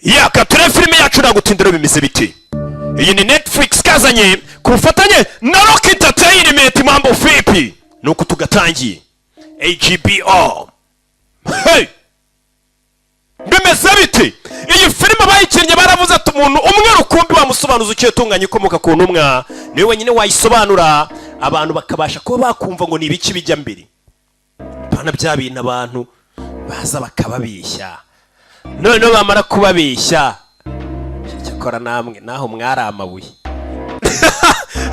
yakature filime yacu nagutindira bimeze biti. Iyi ni Netflix kazanye ku bufatanye na Rock Entertainment. Mambo vipi? Nuko tugatangiye HBO. Hey, bimeze biti? Iyi filime bayikinnye baravuze ati umuntu umwe rukumbi wamusobanuza ukiye tunganye ikomoka ku ntumwa niwe wenyine wayisobanura abantu bakabasha kuba bakumva ngo ni ibiki bijya mbere. Bana bya bintu abantu baza bakababeshya, none bamara kubabeshya cyakora namwe naho mwari amabuye.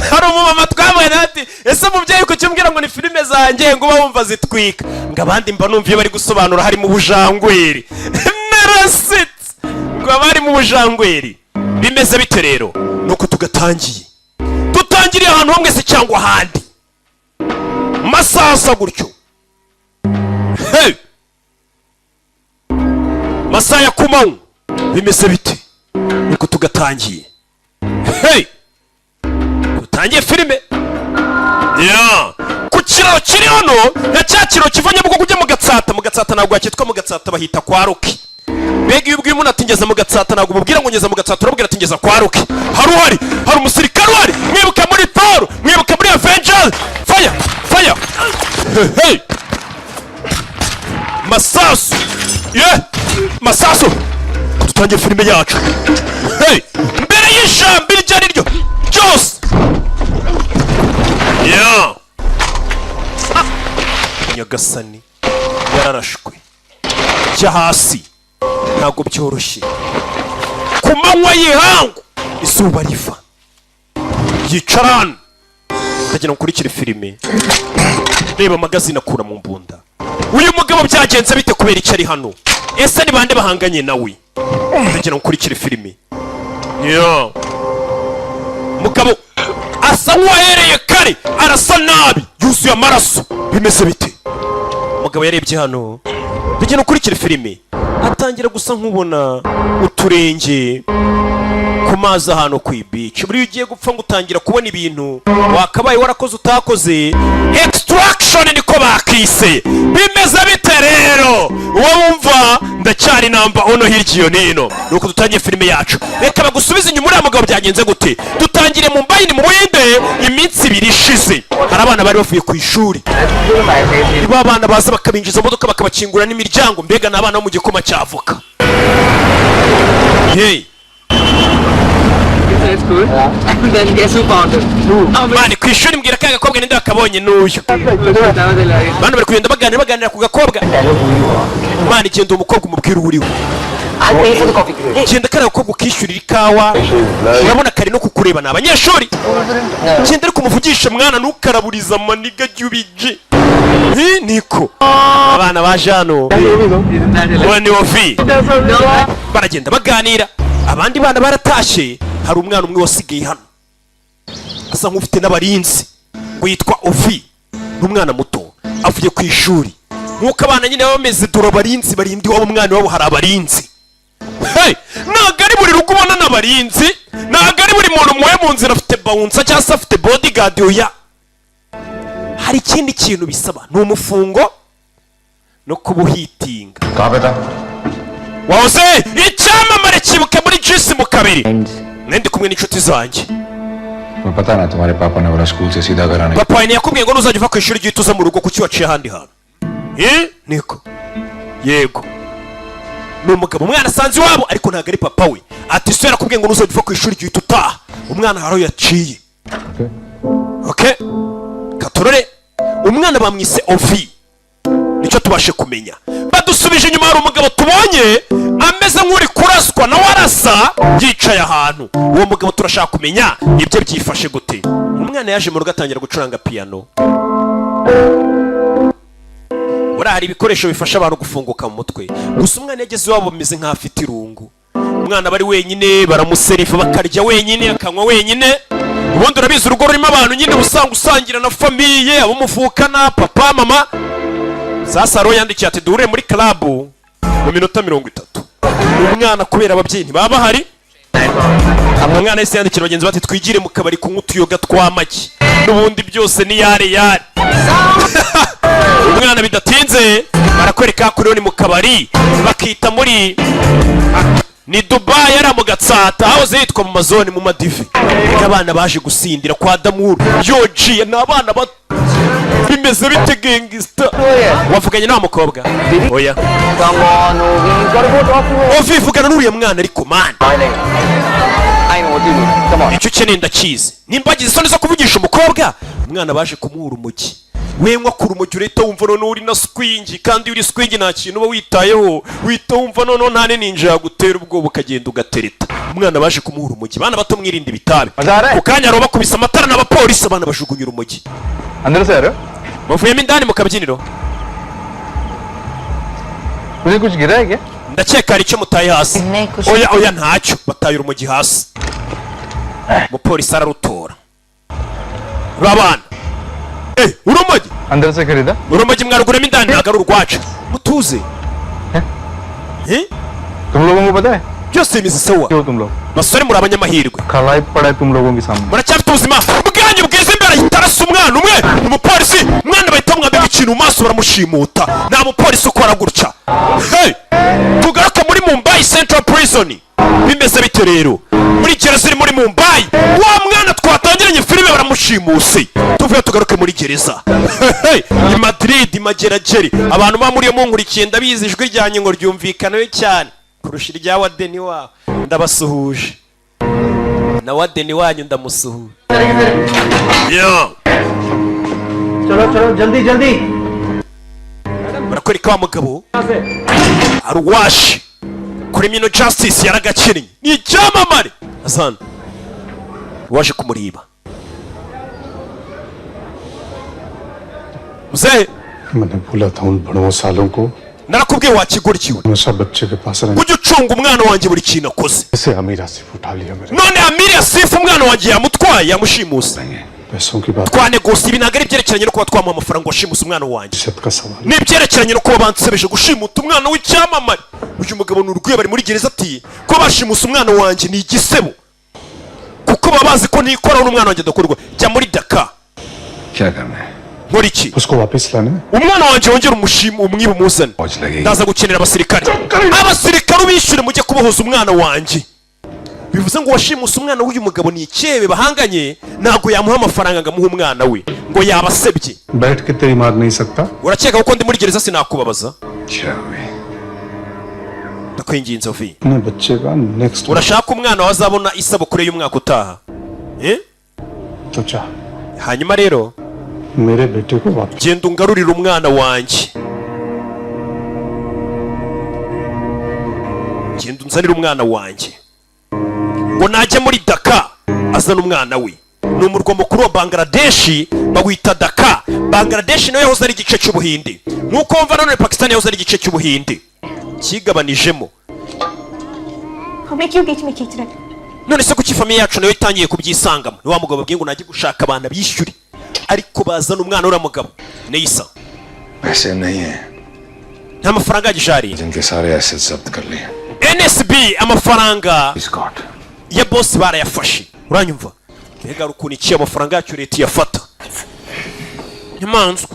Hari umumama twabona ati ese mubyeyi ko cyumbwira ngo ni filime zanjye ngo bumva zitwika, ngo abandi mba numviye bari gusobanura hari mu bujangweri. Narasitse ngo bari mu bujangweri. Bimeze bite rero? Nuko tugatangiriye ahantu hamwe se cyangwa ahandi masasa gutyo. Hey, masaya kumanywa. Bimeze bite? Nuko tugatangiye. Hey, tutangiye filime ku kiraro kiri hano na cya kiraro kivanye bwo kujya mu Gatsata ntabwo yakitwa mu Gatsata bahita kwa Roki. Mbega iyo ubwiye umuntu ati ngeze mu Gatsata ntabwo ububwira ngo ngeze mu Gatsata, urabwira ati ngeze kwa Roki. Hari umusirikare wari mwibuka muri Thor, mwibuka muri Avengers. Fire hey, masasu masasu. Tutangiye filime yacu. Hey, mbere y'ijambo iryo ari ryo ryose Nyagasani yararashwe jya hasi ntabwo byoroshye. Ku manywa y'ihangu izuba riva yicarana ndagira nkurikire filime reba magazine akura mu mbunda. Uyu mugabo byagenze bite kubera icyo ari hano? Ese ni bande bahanganye nawe? Ndagira nkurikire filime. Mugabo asa nk'uwahereye kare, arasa nabi, yuzuye amaraso. Bimeze bite? Mugabo yarebye hano ndagira nkurikire filime atangira gusa nk'ubona uturenge ku mazi hano ku beach. Buri ugiye gupfa ngo utangira kubona ibintu wakabaye warakoze utakoze. Extraction niko bakise. Bimeze bite rero? Wumva ndacyari namba ono hiryo nino. Nuko dutangiye filime yacu. Reka bagusubize inyuma uriya mugabo byagenze gute. Dutangire mu mbayini mu Buhinde iminsi 2 ishize. Hari abana bari bavuye ku ishuri. Niba abana baza bakabinjiza modoka bakabakingura n'imiryango, mbega n'abana bo mu gikoma cy'avoka. Hey, it's good. And then guess who found it? Mani kwishuri mbwira ka gakobwa ninde akabonye n'uyu. Bana bari kugenda baganira ku gakobwa. Mani genda umukobwa umubwira uriwe. Genda kare gakobwa ukishyurira ikawa. Urabona kare no kukureba n'abanyeshuri. Genda ari kumuvugisha mwana nukaraburiza maniga gyubije. Niko abana baje hano wani ofi baragenda baganira. Abandi bana baratashe. Hari umwana umwe wasigaye hano asa nk'ufite n'abarinzi ngo yitwa Ovi. N'umwana muto avuye ku ishuri nk'uko abana nyine bameze dore abarinzi barindi wabo umwana wabo hari abarinzi. Hey, ntabwo ari buri rugo ubona n'abarinzi, ntabwo ari buri muntu muwe mu nzira afite bouncer cyangwa se afite bodyguard. Oya, hari ikindi kintu bisaba ni umufungo no kubuhitinga. Wahoze icyamamare kibuka muri Juice mu kabiri. Nende kumwe n'inshuti zanjye. Papa na tumare papa na wala school se sida garane. Papa ni yakubwiye ngo nuzajya uva ku ishuri gihita uza mu rugo kuki waciye ahandi hantu. Niko yego n'umugabo umwana asanze iwabo ariko ntabwo ari papa we. Ati so yarakubwiye ngo nuzajya uva ku ishuri gihita utaha. Umwana haro yaciye. Okay, katorore umwana bamwise Ovi. Nicyo tubashe kumenya. Badusubije inyuma hari umugabo tubonye ameze nk'uri kuraswa na warasa yicaye ahantu. Uwo mugabo turashaka kumenya ibyo byifashe gute. Umwana yaje mu rugo atangira gucuranga piano. Hari ibikoresho bifasha abantu gufunguka mu mutwe. Gusa umwana yageze iwabo bameze nk'afite irungu. Umwana bari wenyine baramuserifa bakarya wenyine akanywa wenyine. Ubundi urabizi urugo rurimo abantu nyine usanga usangira na famiye abo muvukana papa mama. Sasa ro yandikiye ati duhure muri club mu minota 30. Umwana kubera ababyeyi ntibaba bahari. Umwana yese yandikira bagenzi bati twigire mu kabari kunywa utuyoga tw'amagi. N'ubundi byose ni yare. Umwana bidatinze barakwereka kuri ni mu kabari bakita muri ni Dubai yari mu Gatsata hahoze yitwa mu mazone mu madivi abana baje gusindira kwa Damuru yoji n'abana bimeze bite gangster wavuganye na mukobwa oya Come on, we gotta go talk to her. ovivugana n'uriya mwana ariko man I know what you do. Come on. icyo ukeneye ndakizi nimba agize isoni zo kuvugisha umukobwa umwana baje kumuhura umugi wenywa ku rumogi urahita wumva noneho uri na swingi kandi iyo uri swingi nta kintu uba witayeho wita wumva noneho nta ninjira yagutera ubwoba ukagenda ugatereta umwana baje kumuhura umugi bana bato mwirinde ibitabi ku kanya aroba kubisa amatara n'abapolisi abana bajugunya urumogi अंदर से आ रहे हो muvuyemo indani mu kabyiniro मुझे कुछ गिरा है क्या ndakeka hari icyo mutaye hasi oya ntacyo bataye urumogi hasi umupolisi ararutora urabana urumogi अंदर से खरीदा urumogi mwaruguramo indani ntabwo ari urwacu mutuze तुम लोगों को पता है byose bimeze sawa क्यों तुम लोग basore muri abanyamahirwe खलाई पड़ा है तुम लोगों के सामने muracyafite ubuzima bwanyu bwiza imbere ahita arasa umwana umwe umupolisi umwana bahita bamwambika ikintu mu maso baramushimuta nta mupolisi ukora gutya tugaruke muri Mumbai Central Prison bimeze bite rero muri gereza iri muri Mumbai wa mwana twatangiranye filime baramushimuse tuvuye tugaruke muri gereza i Madrid mageragere abantu bamuriye munkurikiye ndabizi ijwi ryanyu ngo ryumvikanayo cyane kurusha irya wadeni wabo ndabasuhuje na wadeni wanyu ndamusuhuje चलो चलो जल्दी जल्दी barakwereka wa mugabo arwashi criminal justice yaragakinnye ni icyamamare azana waje kumuriba muzehe मैंने बोला था उन बड़ों सालों को narakubwiye wakigurikiwe हमेशा बच्चे के पास रहने ujye ucunga umwana wanjye buri kintu akoze से अमीर आसिफ उठा लिया मेरे none Amiri Asifu umwana wanjye yamutwaye yamushimuse पैसों की बात twanegosi ibi ntabwo ari ibyerekeranye no kuba twamuha amafaranga washimuse umwana wanjye इज्जत का सवाल ni ibyerekeranye no kuba bansebeje gushimuta umwana w'icyamamare uyu mugabo ni urwego bari muri gereza ati ko bashimuse umwana wanjye ni igisebo kuko baba bazi ko nikoraho n'umwana wanjye adakorwa jya muri Dakar क्या करना है nkora iki उसको वापस लाना है umwana wanjye wongera umwiba umuzane पहुंच लगेगी ndaza gukenera abasirikare abasirikare ubishyure mujye kubohoza umwana wanjye bivuze ngo washimuse umwana w'uyu mugabo ni icyebe bahanganye ntabwo yamuha amafaranga ngo amuhe umwana we ngo yabasebye बैठ के तेरी मार नहीं सकता urakeka ko ndi muri gereza sinakubabaza क्या हुई ndakwinginze ovi अपने बच्चे का next urashaka umwana wazabona isabukuru y'umwaka utaha तो चाह hanyuma rero मेरे बेटे को वापस genda ungarurire umwana wanjye genda unzanire umwana wanjye ngo najya muri Dakar azana umwana we ni umurwa mukuru wa Bangladeshi bawita Dakar Bangladeshi nayo yahoze ari igice cy'ubuhinde nk'uko wumva none Pakistan yahoze ari igice cy'ubuhinde kigabanijemo हमें क्यों बीच में खींच रहे हैं? none se kuki famiye yacu nayo itangiye kubyisangamo ni wa mugabo babwiye ngo najye gushaka abantu bishyure ariko bazana umwana uriya mugabo Neisa पैसे नहीं है nta mafaranga yagije hari जिनके सारे एसेट जब्त कर लिए NSB amafaranga स्कॉट ya boss barayafashe uranyumva mbega ukuntu iki amafaranga yacu leta iyafata nyamanzwa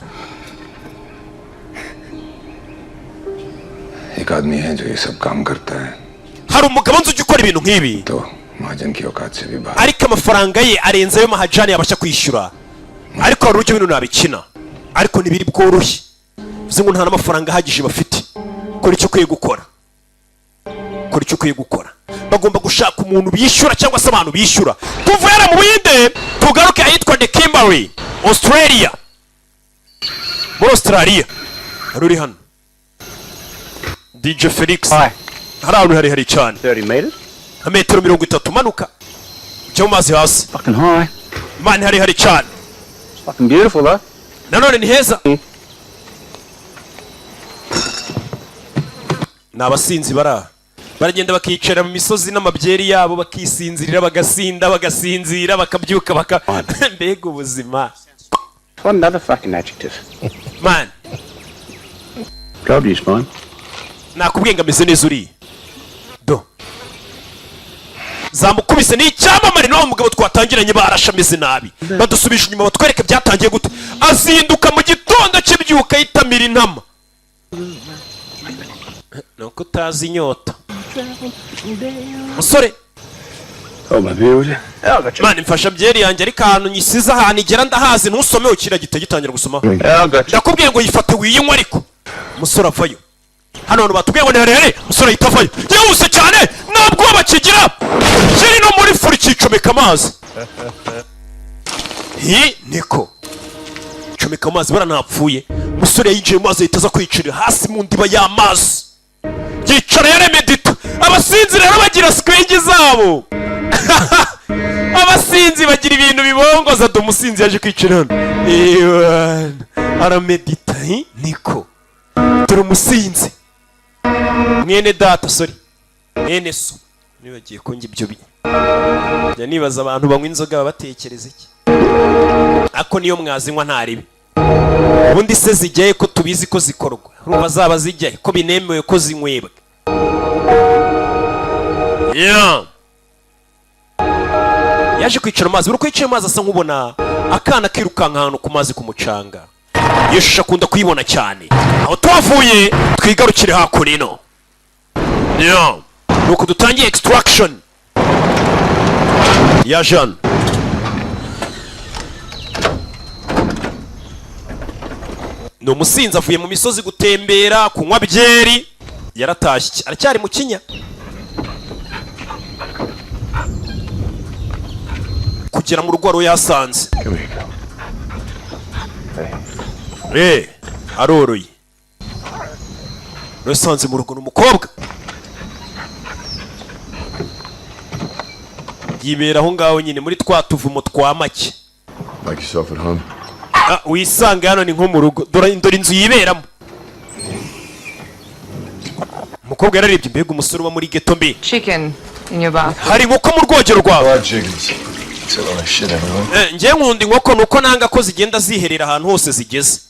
एक आदमी है जो ये सब काम करता है hari umugabo nzi ujya ukora ibintu nk'ibi तो महाजन की औकात से भी बाहर ariko amafaranga ye arenze ayo mahajani yabasha kwishyura ariko hari uburyo bino nabikina ariko ntibiri bworoshye bivuze ngo nta n'amafaranga ahagije bafite kora icyo ukwiye gukora kora icyo ukwiye gukora bagomba gushaka umuntu bishyura cyangwa se abantu bishyura tuvuye mu Buhinde tugaruke ahitwa The Kimberley Australia muri Australia hari uri hano DJ Felix hari ahantu hari cyane 30 meters nka metero 30 manuka ujya mu mazi hasi fucking high mani hari cyane fucking beautiful huh nanone ni heza ni abasinzi baragenda bakicara mu misozi n'amabyeri yabo bakisinzirira bagasinzira bakabyuka mbega ubuzima what another fucking adjective man proud of you Spawn nakubwiye ngo ameze neza uriya do zamukubise ni icyamamare nawe umugabo twatangiranye barashe ameze nabi badusubije inyuma batwereke byatangiye gute azinduka mu gitondo cy'ibyuka yitamira intama nuko utazi inyota musore. Oh, my beard. Mani mfasha byeri yanjye ariko ahantu nyisize ahantu igera ndahazi ntusome ukira gite gitangira gusoma. Ndakubwiye ngo yifate wiyinywa ariko musore avayo. Hano abantu batubwiye ngo nerere musore yitavayo. Yihuse cyane ntabwo bakigira. Kiri no muri furi kicomeka amazi. Niko comeka amazi bara napfuye. Musore yinjiye mazi yitaza kwicira hasi mu ndiba y'amazi. Yicara yaremedita. Abasinzi rero bagira swingi zabo. Abasinzi bagira ibintu bibongoza. Dumusinzi yaje kwicira hano. Aramedita. Niko turi umusinzi mwene data sorry mwene so nibagiye ko ngi ibyo njya nibaza abantu banywa inzoga batekereza iki ako niyo mwazinywa ntaribi ubundi se zijyaye ko tubizi ko zikorwa urumva zaba zijyaye ko binemewe ko zinywebwa yaje kwicara amazi buri kwicara amazi asa nk'ubona akana kirukanka ahantu ku mazi ku mucanga. Iyo shusho akunda kuyibona cyane. Aho twavuye twigarukire hakurino. Nuko dutangiye extraction ya Jean. Ni umusinzi avuye mu misozi gutembera kunywa byeri yaratashye aracyari mu kinya kugera mu rugo yasanze. Aroroye yasanze mu rugo n'umukobwa yibera aho ngaho nyine muri twa tuvumo twa make. Like yourself at home. Wisanga hano ni nko mu rugo dore inzu yiberamo. Umukobwa yararebye mbega umusore uba muri ghetto mbi. Chicken in your bath. Hari inkoko mu rwogero rwawe. Ngiye nkunda inkoko nuko nanga ko zigenda ziherera ahantu hose zigeze.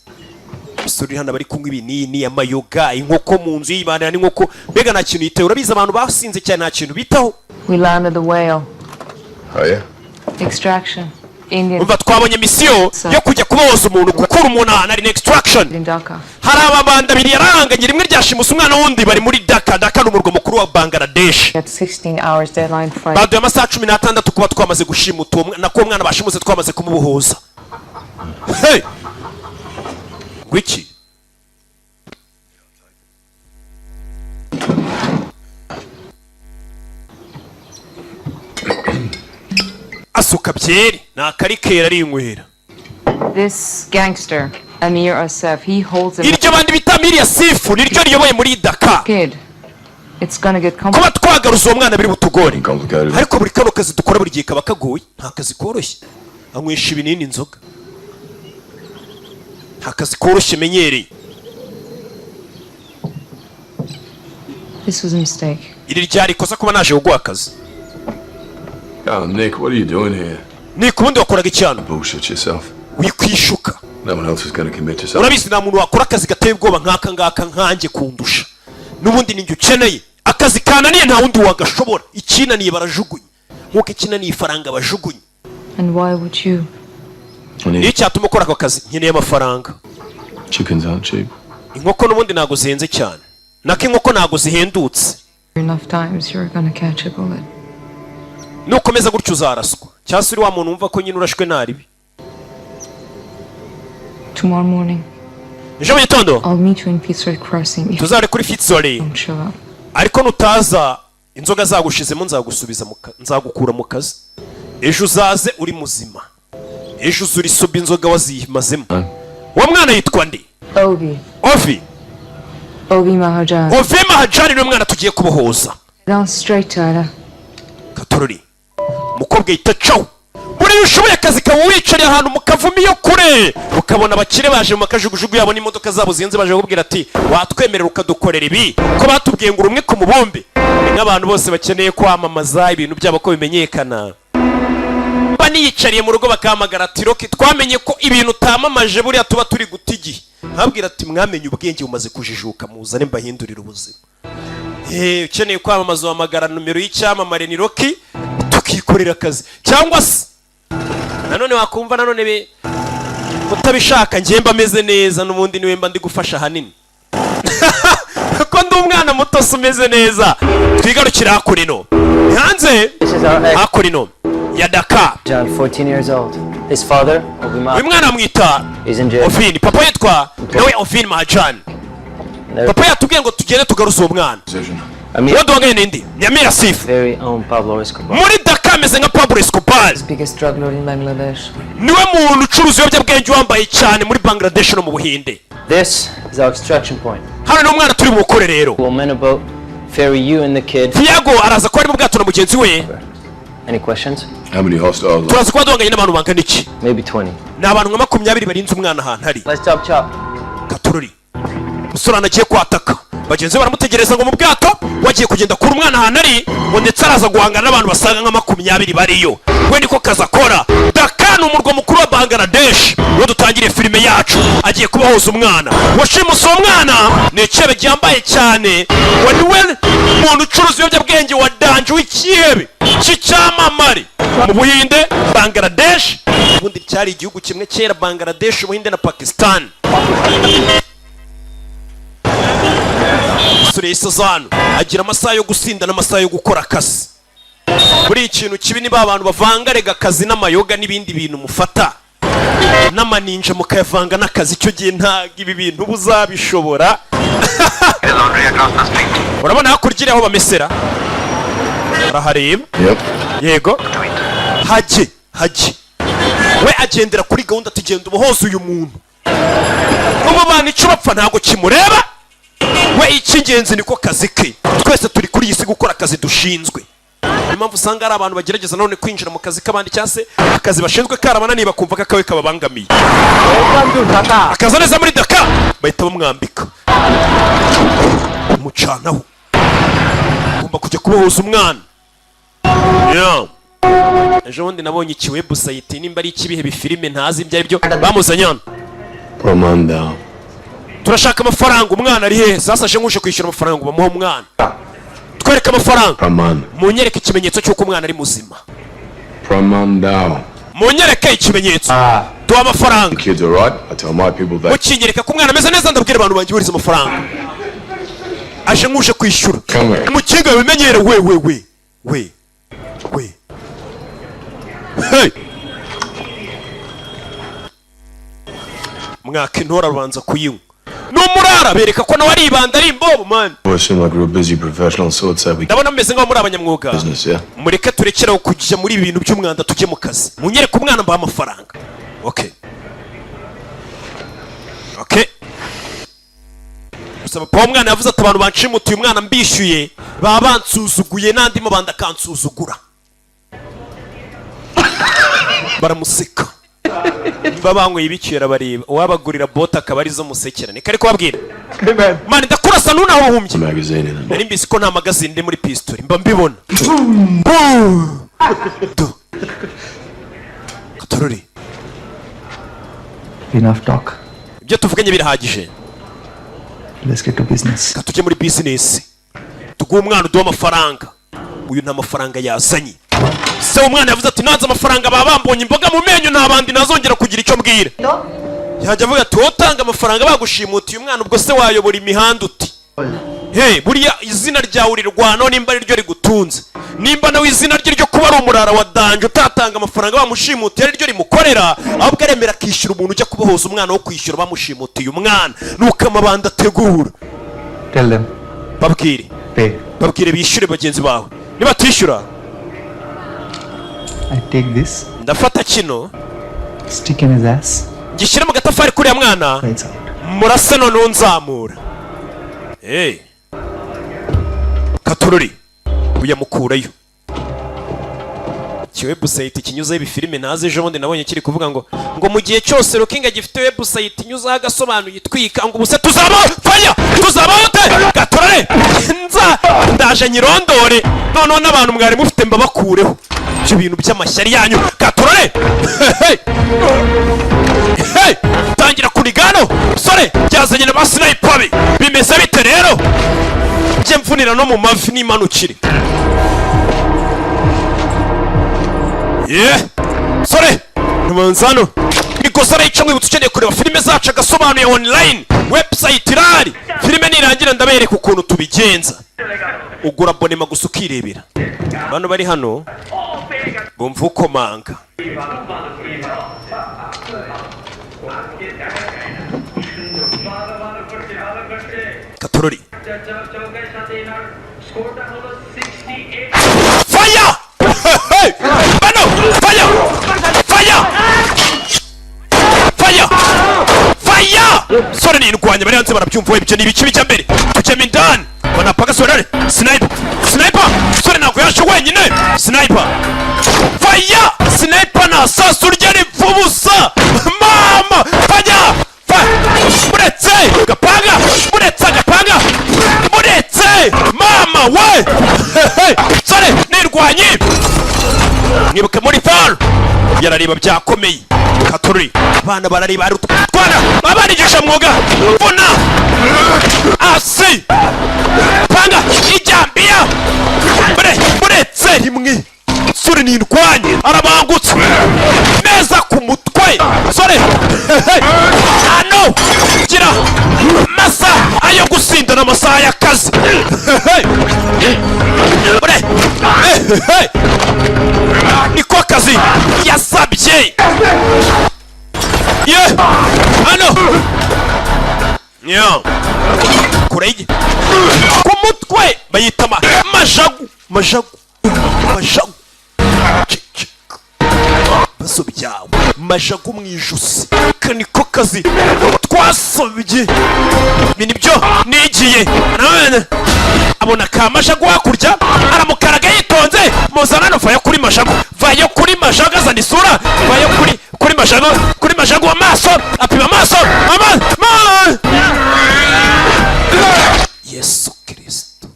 Umusore hano bari kunywa ibinini amayoga inkoko mu nzu yibanira n'inkoko mbega nta kintu yitewe. Urabizi abantu basinze cyane nta kintu bitaho. We landed the whale. Oh yeah? Extraction. Indian. Umva twabonye misiyo yo kujya kuboza umuntu gukura umuntu ahantu ari extraction. Hari ababanda biri yarahanganye rimwe ryashimusa umwana wundi bari muri Dhaka. Dhaka ni umurwa mukuru wa Bangladesh. Baduye amasaha 16 kuba twamaze gushimuta nako umwana bashimuse twamaze kumubuhuza. Hey! Wiki asuka byeri na karikera ari inywera. This gangster Amir Asif, he holds iryo bandi bita Amir Asif niryo riyoboye muri Dhaka. Kid, it's gonna get kuba twagaruza uwo mwana biri butugore ariko buri kano kazi dukora buri gihe kaba kagoye nta kazi koroshye. Anywesha ibinini inzoga nta kazi koroshye menyereye. This was a mistake. Iri ryari kosa kuba naje kuguha akazi. Nick, what are you doing here? Nick, ubundi wakoraga icyano. Bullshit yourself. Wikwishuka. No one else is going to commit to something. Urabizi nta muntu wakora akazi gateye ubwoba nk'aka ngaka nkanjye kundusha. N'ubundi ninjye ukeneye. Akazi kananiye nta wundi wagashobora. Ikinaniye barajugunya. Nkuko ikinaniye ifaranga bajugunya. And why would you? Ni cyatuma ukora ako kazi nkeneye amafaranga. Chickens aren't cheap. Inkoko n'ubundi ntago zihenze cyane. Nako inkoko ntago zihendutse. Enough times you're gonna catch a bullet. Nukomeza gutyo uzaraswa. Cyase uri wa muntu wumva ko nyine urashwe naribi. Tomorrow morning. Ejo mu gitondo. I'll meet you in Fitzroy Crossing. Tuzare kuri Fitzroy. Ariko nutaza inzoga zagushizemo nzagusubiza nzagukura mu kazi. Ejo uzaze uri muzima. Ejo uzuri suba inzoga wazimazemo. Wa mwana yitwa ndi? Ovi. Ovi. Ovi Mahajan. Ovi Mahajan ni umwana tugiye kubohoza. Down straight Tyler. Katorori. Mukobwa yitacaho. Buri ushoboye akazi kawe wicariye ahantu mukavumiyo kure. Ukabona abakire baje mu makajugujugu yabo n'imodoka zabo zinze baje kubwira ati watwemerera ukadukorera ibi. Ko batubwiye ngo urumwe ku mubombe. N'abantu bose bakeneye kwamamaza ibintu byabo ko bimenyekana. Bani yicariye mu rugo bakamagara ati Roki twamenye ko ibintu tamamaje buri atuba turi gutigi. Habwira ati mwamenye ubwenge bumaze kujijuka muzane mbahindurira ubuzima. Ukeneye kwamamaza wamagara numero y'icyamamare ni Roki tukikorera akazi cyangwa se nanone wakumva nanone be utabishaka ngiye mba meze neza n'ubundi niwe mba ndi gufasha hanini ko umwana muto umeze neza. Twigarukira hakurino hanze hakurino ya Dakar. John, 14 years old. His father, uyu mwana amwita is in jail. Ovin. Papa yitwa nawe Ovin Majan. Papa yatubwiye ngo tugende tugaruza uwo mwana. Amir, Waduhanganye n'indi Nyamira Sifu very own Pablo Escobar. muri Dakar ameze nka Pablo Escobar. Biggest drug lord in Bangladesh. Niwe muntu ucuruza ibiyobyabwenge wambaye cyane muri Bangladesh no mu Buhinde. This is our extraction point. Hano ni umwana turi bukore rero. We'll man a boat, ferry you and the kid. Tiago araza ko ari mu bwato na mugenzi we. Any questions? How many hostiles? Turaza kuba duhanganye n'abantu bangana iki? Maybe 20. Ni abantu nka 20 barinze umwana ahantu hari. Let's chop chop. Katururi umusore anagiye kwataka, bagenzi be baramutegereza ngo mu bwato wagiye kugenda kuri umwana ahantu ari ngo ndetse araza guhangana n'abantu basaga nka 20 bariyo. We niko kazi akora. Dakar ni umurwa mukuru wa Bangladesh. Ngo dutangire filime yacu agiye kubahoza umwana washimuse uwo mwana ni icyebe gyambaye cyane wa niwe muntu ucuruza ibiyobyabwenge wa danje w'icyebe cy'icyamamare mu Buhinde Bangladesh. Ubundi cyari igihugu kimwe kera Bangladesh, Ubuhinde na Pakistan. Suzano agira amasaha yo gusinda n'amasaha yo gukora akazi. Buri ikintu kibi ni abantu bavanga rega akazi n'amayoga n'ibindi bintu mufata n'amaninja mukayavanga n'akazi. Icyo gihe nta ibi bintu buzabishobora. Urabona hakurya aho bamesera arahareba. Yego haje we agendera kuri gahunda tugenda ubuhoza uyu muntu. Ubu bana icyo bapfa ntago kimureba. We icy'ingenzi niko kazi ke. Twese turi kuri iyi si gukora akazi dushinzwe. Impamvu usanga ari abantu bagerageza none kwinjira mu kazi k'abandi cyase akazi bashinzwe karabananiye bakumva kakawe kababangamiye. Akaza neza muri Dakar bahita bamwambika umucanaho ugomba kujya kubohoza umwana. Ejo bundi nabonye iki website nimba ari ikibihe bifilime ntazi ibyo ari byo bamuzanyana. Pramanda. Turashaka amafaranga, umwana ari hehe? Sasa aje ngushe kwishyura amafaranga ngo bamuhe umwana. Twereke amafaranga. Pramanda. Munyereke ikimenyetso cy'uko umwana ari muzima. Pramanda. Munyereke ikimenyetso. Duha amafaranga. Kids are right. I tell my people that. Mukinyereka ko umwana ameze neza ndabwira abantu banjye buriza amafaranga. Aje ngushe kwishyura. Mukinga bimenyere we. Hey. Mwaka intora rubanza kuyinywa. Numurara bereka ko nawe ari ibanda ari imbobo man. We seem like real busy professional, so it's like we Ndabona meze nkaho muri abanyamwuga. business, yeah. Mureke turekeraho kujya muri ibintu by'umwanda tujye mu kazi. Munyereke umwana mba amafaranga. Okay. Usaba pa umwana yavuze ati abantu bancimutuye umwana mbishyuye baba bansuzuguye nandi mo banda kansuzugura. Baramuseka. Babangwe ibicira bareba uwabagurira bota akaba arizo musekerane kari kubabwira. Man ndakurasa nunaho humbye. Magazine in Nari mbisi ko nta magazine ndi muri pistol mba mbibona. Katorori. Enough talk. Ibyo tuvuganye birahagije. Let's get to business. Katujye muri business. Tuguha umwana uduha amafaranga. Uyu nta mafaranga yazanye. Se umwana yavuze ati nanze amafaranga babambonye imboga mu menyo nta bandi nazongera kugira icyo mbwira. Yajya avuga ati wotanga amafaranga bagushimutiye umwana ubwo se wayobora imihanda uti. Hey, buriya izina ryawe urirwano nimba ari ryo rigutunze. Nimba nawe izina rye ryo kuba ari umurara wa danje utatanga amafaranga bamushimutiye ari ryo rimukorera, ahubwo aremera kishyura umuntu ujya kubohoza umwana wo kwishyura bamushimutiye umwana. Nuko amabanda ategura. Tell them. Babwire. Pay. Babwire bishyure bagenzi bawe. Niba tishyura I take this. ndafata kino Stick in his ass. gishyire mu gatafari kuriya mwana Lights out. murase none unzamura. Hey. Katururi uyamukurayo. Website kinyuzaho ibifilime naze ejo bundi nabonye kiri kuvuga ngo mu gihe cyose Rukinga gifite website inyuzaho agasobanuye itwika ngo ubuse tuzabaho te Katurore nza ndaje nyirondore none n'abantu mwari mufite mbabakureho ibyo bintu by'amashyari yanyu Katurore. Hey, tangira kunigano sore byazanye na basniper bimeze bite rero bye mfunira no mu mavi n'imanukire. Sore numanzano ikosa arayica mwibutsa ukeneye kureba filime zacu agasobanuye online website irari filime nirangira ndabereka ukuntu tubigenza ugura abonema gusa ukirebera abantu bari hano bumva ukomanga Katorori Fire! Hey! Bano! Fire! Fire! Fire! Fire! Sore ni indwanya bari hanze barabyumva ibyo ni ibiki bijya mbere tujyemo indani banapaga sore sniper sniper sore ntabwo yaje wenyine sniper Fire! Sniper na sasu rya ripfubusa mama fire! Muretse gapanga muretse agapanga muretse mama we sore nirwanyi mwibuke muri fall yarareba byakomeye Katorori abana barareba twana abanigisha mwuga vuna asi panga ijambia muretse rimwe sore nirwanyi arabangutse neza ku mutwe sore ano gira masa ayo gusindana amasaha y'akazi niko kazi yasabye ye ano kurege ku mutwe bayita majagu baso byawe majagu mu ijosi kaniko kazi twasobye ibintu byo nigiye none abona ka majagu hakurya aramukaraga yitonze muzana no vayo kuri majagu azana isura vayo kuri majagu amaso apima amaso Yesu Kristo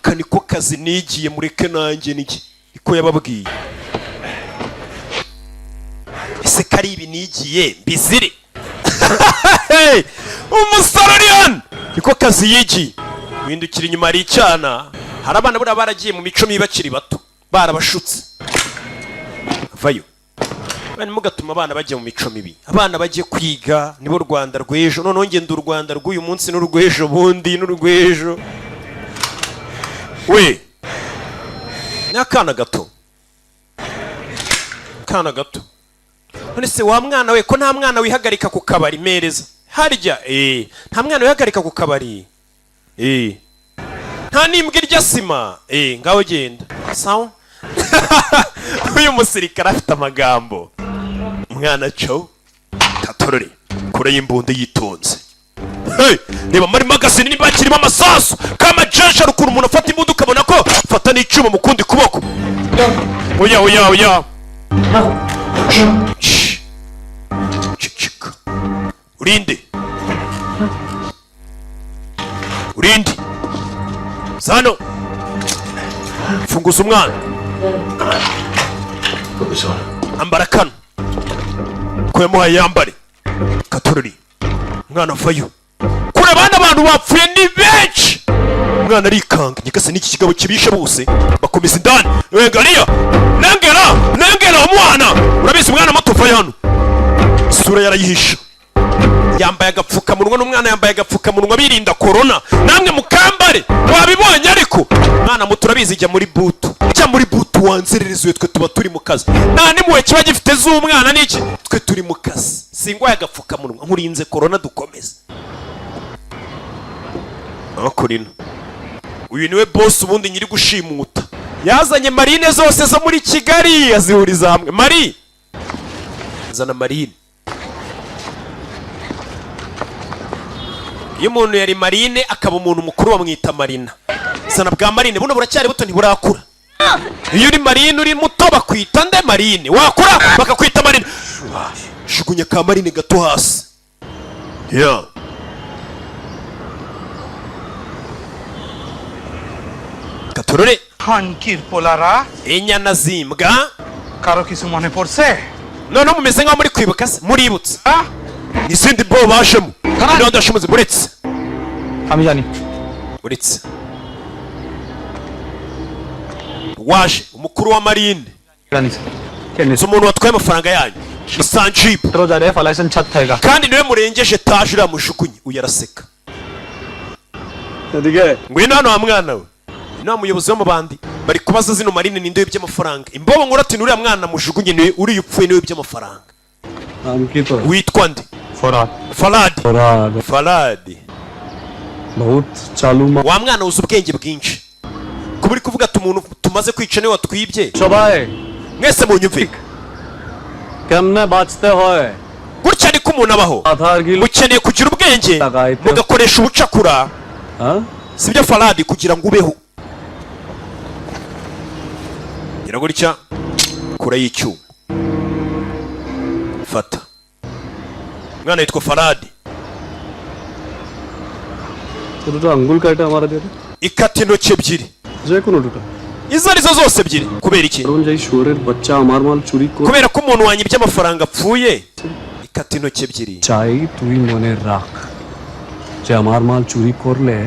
kaniko kazi nigiye mureke nanjye niko yababwiye ese kari ibi nigiye bizire umusararian niko kazi yigiye windukira inyuma ari icyana hari abana bura baragiye mu mico mibakiri bato barabashutse vayo bane mugatuma abana bajya mu mico mibi abana bagiye kwiga nibo Rwanda rw'ejo none ngenda u Rwanda rw'uyu munsi n'urw'ejo bundi n'urw'ejo we n'akana gato none se wa mwana we ko nta mwana wihagarika ku kabari mereza harya nta mwana wihagarika ku kabari nta nimbwa irya sima ngaho genda sawa uyu musirikare afite amagambo umwana cyo Katorori kure y'imbunde yitonze reba muri magazine niba kirimo amasasu kama jeje rukuru umuntu afata imbunde ukabona ko fata n'icyuma mu kundi kuboko oya urinde Zano funguza umwana ambara kano ko yamuhaye yambare Katorori umwana vayo kure abana abantu bapfuye ni benshi umwana arikanga nyikase n'iki kigabo kibishe bose bakomeza indani ngariya nengera umwana urabizi umwana muto vayo hano isura yarayihisha yambaye agapfukamunwa n'umwana yambaye agapfukamunwa birinda corona namwe mukambare wabibonye ariko mwana muto urabizi jya muri butu wanzererezwe twe tuba turi mu kazi nta nimuwe kiba gifite z'umwana n'iki twe turi mu kazi singwaye agapfukamunwa nkurinze corona dukomeze akurino uyu niwe boss ubundi nyiri gushimuta yazanye marine zose zo muri Kigali azihuriza hamwe Mari zana marine iyo umuntu yari marine akaba umuntu mukuru bamwita marina zana bwa marine buno buracyari buto ntiburakura iyo uri marine uri muto bakwita nde marine wakura bakakwita marine shugunya ka marine gato hasi Katorori Hankir polara inyana zimbwa karo kisu mane porse none mumeze nkaho muri kwibuka se muributse n'izindi bo bajemo kandi ndashomoze buretse amijani buretse waje umukuru wa marine Kenisa umuntu watwaye amafaranga yanyu Sanjib तो जा रहे हैं फलाइसन छत थेगा kandi niwe murengeje etaje uriya mujugunye uyu araseka Ndige. ngwino hano wa mwana we inama umuyobozi w'amabandi bari kubaza zino marine ninde by'amafaranga imbobo nkora ati nuriya mwana mujugunye niwe uri upfuye niwe by'amafaranga नाम की तो witwa nde फराद Faradi बहुत चालू माँ wa mwana uzi ubwenge bwinshi kuba uri kuvuga ati umuntu tumaze kwica niwe watwibye शोभाए mwese munyumve कैमने बाजते होए gutya niko umuntu abaho आधार की mukeneye kugira ubwenge mugakoresha ubucakura हाँ sibyo Faradi kugira ngo ubeho gira gutya kura y'icyuma fata mwana yitwa Faradi तो तो अंगुल काटा हमारा दे ikata intoki ebyiri जय को नोटुटा izo arizo zose ebyiri kubera iki करुण जाई शोरेर बच्चा हमार माल चोरी को kubera ko umuntu wanyibye amafaranga apfuye ikata intoki ebyiri चाई तुई मोने राख जे हमार माल चोरी कर ले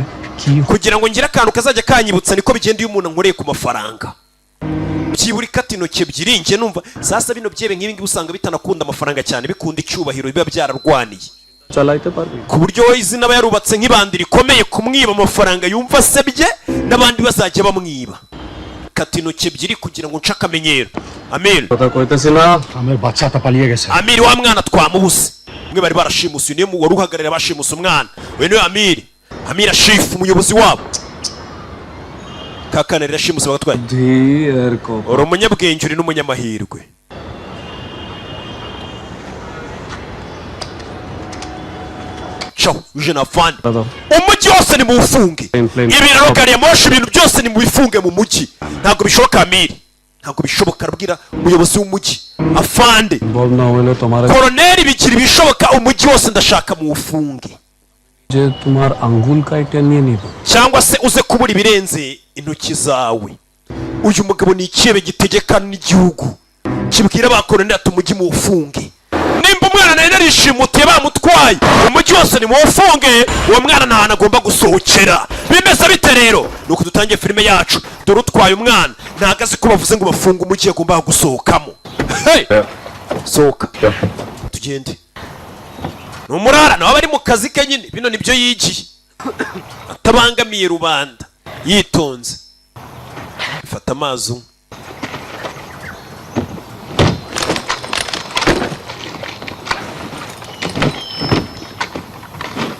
की kugira ngo ngire akantu kazajya kanyibutsa niko bigenda iyo umuntu ankoreye ku mafaranga byibura ikata intoki ebyiri njye numva sasa bino byebe nk'ibi ngibi usanga bitanakunda amafaranga cyane bikunda icyubahiro biba byararwaniye चलाइते पार ku buryo we izina aba yarubatse nk'ibandi rikomeye kumwiba amafaranga yumva asebye n'abandi bazajya bamwiba kata intoki ebyiri kugira ngo nce akamenyero Amir पता कोई तो सिना हमें बच्चा तो पलिए कैसे Amir wa mwana twamubuze mwe bari barashimuse niyo wari uhagararira abashimuse umwana we niwe Amir ashifu umuyobozi wabo kakana rirashimuse bagatwaye धी एर को uri umunyabwenge uri n'umunyamahirwe ciao uje na fani umujyi wose ni muwufunge ibiraro gari ya moshi ibintu byose ni mubifunge mu mujyi ntabwo bishoboka Amir ntabwo bishoboka arabwira umuyobozi w'umujyi afande बोल ना होले तुम्हारा koroneri bigira ibishoboka umujyi wose ndashaka muwufunge जे तुम्हार अंगुल काटे नहीं cyangwa se uze kubura ibirenze intoki zawe uyu mugabo ni ikibe gitegeka n'igihugu kibwira abakoroneri ati umujyi muwufunge nimba umwana nawe narishimutiye bamutwaye umujyi wose ni muwufunge uwo mwana nta hantu agomba gusohokera bimeze bite rero nuko dutangiye filime yacu dore utwaye umwana ntabwo azi ko bavuze ngo bafunge umujyi agomba gusohokamo hey sohoka tugende ni umurara nawe aba ari mu kazi ke nyine bino nibyo yigiye atabangamiye rubanda yitonze fata amazi unywe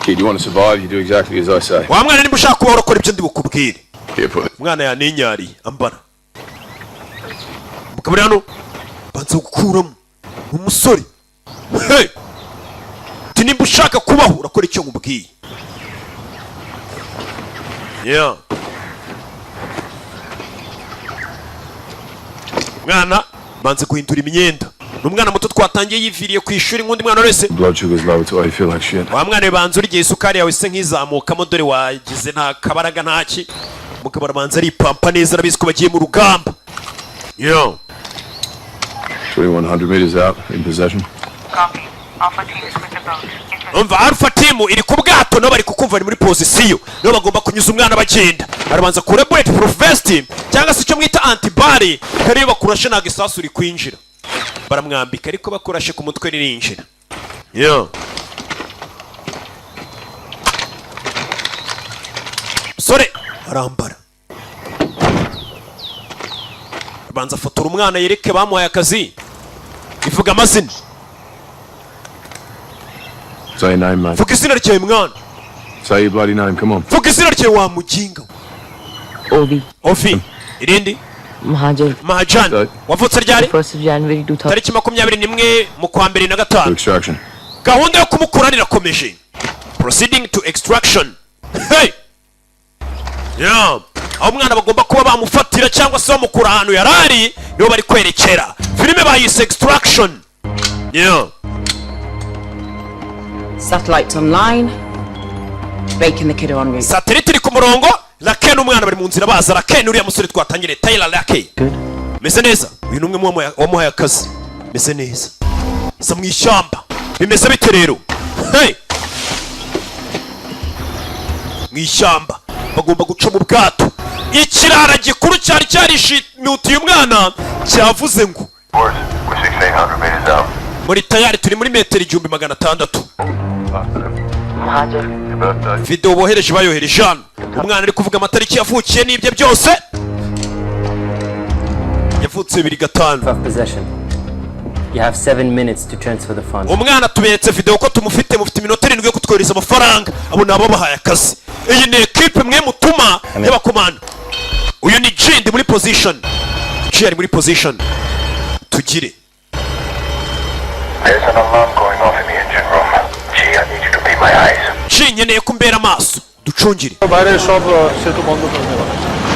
Kid, you want to survive, you do exactly as I say. wa mwana nimba ushaka kubaho urakora ibyo ndi bukubwire Here, put it. umwana yaninyariye ambara mukabari hano banza gukuramo umusore hey ati nimba ushaka kubaho urakora icyo nkubwiye yeah mwana banze guhindura imyenda n'umwana muto twatangiye yiviriye ku ishuri nk'undi mwana wese Blood sugar's low, it's why you feel like shit. wa mwana we banza urigiye isukari yawe se nk'izamukamo dore wagize nta kabaraga ntaki umugabo arabanza aripampa neza arabizi ko bagiye mu rugamba yo 2100 meters out, in possession. Copy. Alpha team is with the boat. umva Alpha team iri ku bwato nabo bari kukumva ari muri pozisiyo nabo bagomba kunyuza umwana bagenda arabanza kure bulletproof vest cyangwa se icyo mwita antibari kariyo bakurashe ntabwo isasu uri kwinjira baramwambika ariko bakurashe ku mutwe ririnjira yo sore arambara abanza afotora umwana yereke bamuhaye akazi ivuga amazina Say your name, mate. vuga izina ryawe mwana Say your bloody name, come on. vuga izina ryawe wa muginga Ovi. ofi irindi Mahajan. Mahajan wavutse ryari 1st of January 2000. tariki 21 mu kwa 2005 To extraction. gahunda yo kumukura irakomeje proceeding to extraction hey yeah aho umwana bagomba kuba bamufatira cyangwa se bamukura ahantu yarari niho bari kwerekera filime bayise extraction yeah Satellites online. Baking the kiddo en route. satellite iri ku murongo Raken umwana bari mu nzira baza Raken uriya musore twatangire Tyler Raken meze neza uyu numwe mu wamuhaye akazi meze neza sa mu ishyamba bimeze bite rero hey mu ishyamba bagomba guca mu bwato ikirara gikuru cyari cyarishimutiye umwana cyavuze ngo muri tayari turi muri metero 1600. Video bohereje bayohereje hano. Umwana ari kuvuga amatariki yavukiye n'ibyo byose. Yavutse 2005. Of possession. You have 7 minutes to transfer the funds. Umwana tuberetse video ko tumufite mufite iminota 7 yo kutwohereza amafaranga. Abo nabo bahaye akazi. Iyi ni equipe mwe mutuma y'abakomando. Uyu ni Jindi muri position. Ari muri position. Tugire. There's an alarm going off in the engine room. Gee, I need you to be my eyes. Nkeneye kumbera amaso. Ducungire. বাইরে সব সেতু বন্ধ করে দেওয়া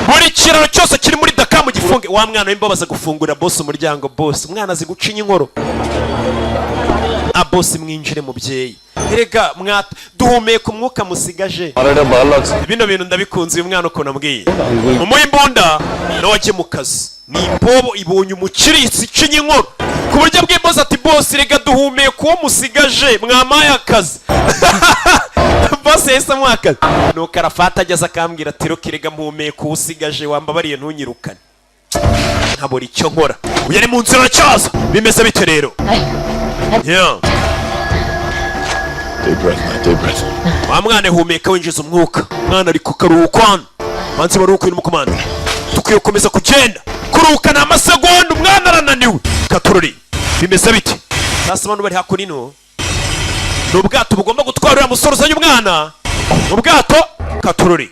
Buri kiraro cyose kiri muri Dakar mu gifunge. Wa mwana w'imbabaza gufungura boss umuryango boss. Umwana azi gucinya inkoro. Boss mwinjire mubyeyi. Erega mwata duhumeka umwuka musigaje. আরেটা ভালো লাগছে Bino bintu ndabikunze uyu mwana uko nambwiye. Umuye imbunda nawaje mu kazi. Ni imbobo ibonye umukiritsi cinya inkoro. Ku buryo bw'imboza ati boss rega duhumeka uwo musigaje mwamaye akazi. Boss yesa mwaka. Nuko arafata ageze akambwira ati rokirega mpumeka usigaje wambabariye ntunyirukane. Ntabora icyo nkora. Uyari mu nzira cyaza. Bimeze bite rero? Yeah. Deep breath, man. Deep breath. Wa mwana humeka winjiza umwuka. Mwana ari ku karuhuko. Manzi baruhuko iri mu komanda. Tukwiye komeza kugenda. Kuruhuka na amasegonda umwana arananiwe. Katururi. Bimeze bite? Sasa abantu bari hakurino. Nubwato bugomba gutwarira musoro uzanye umwana. Ubwato Katururi.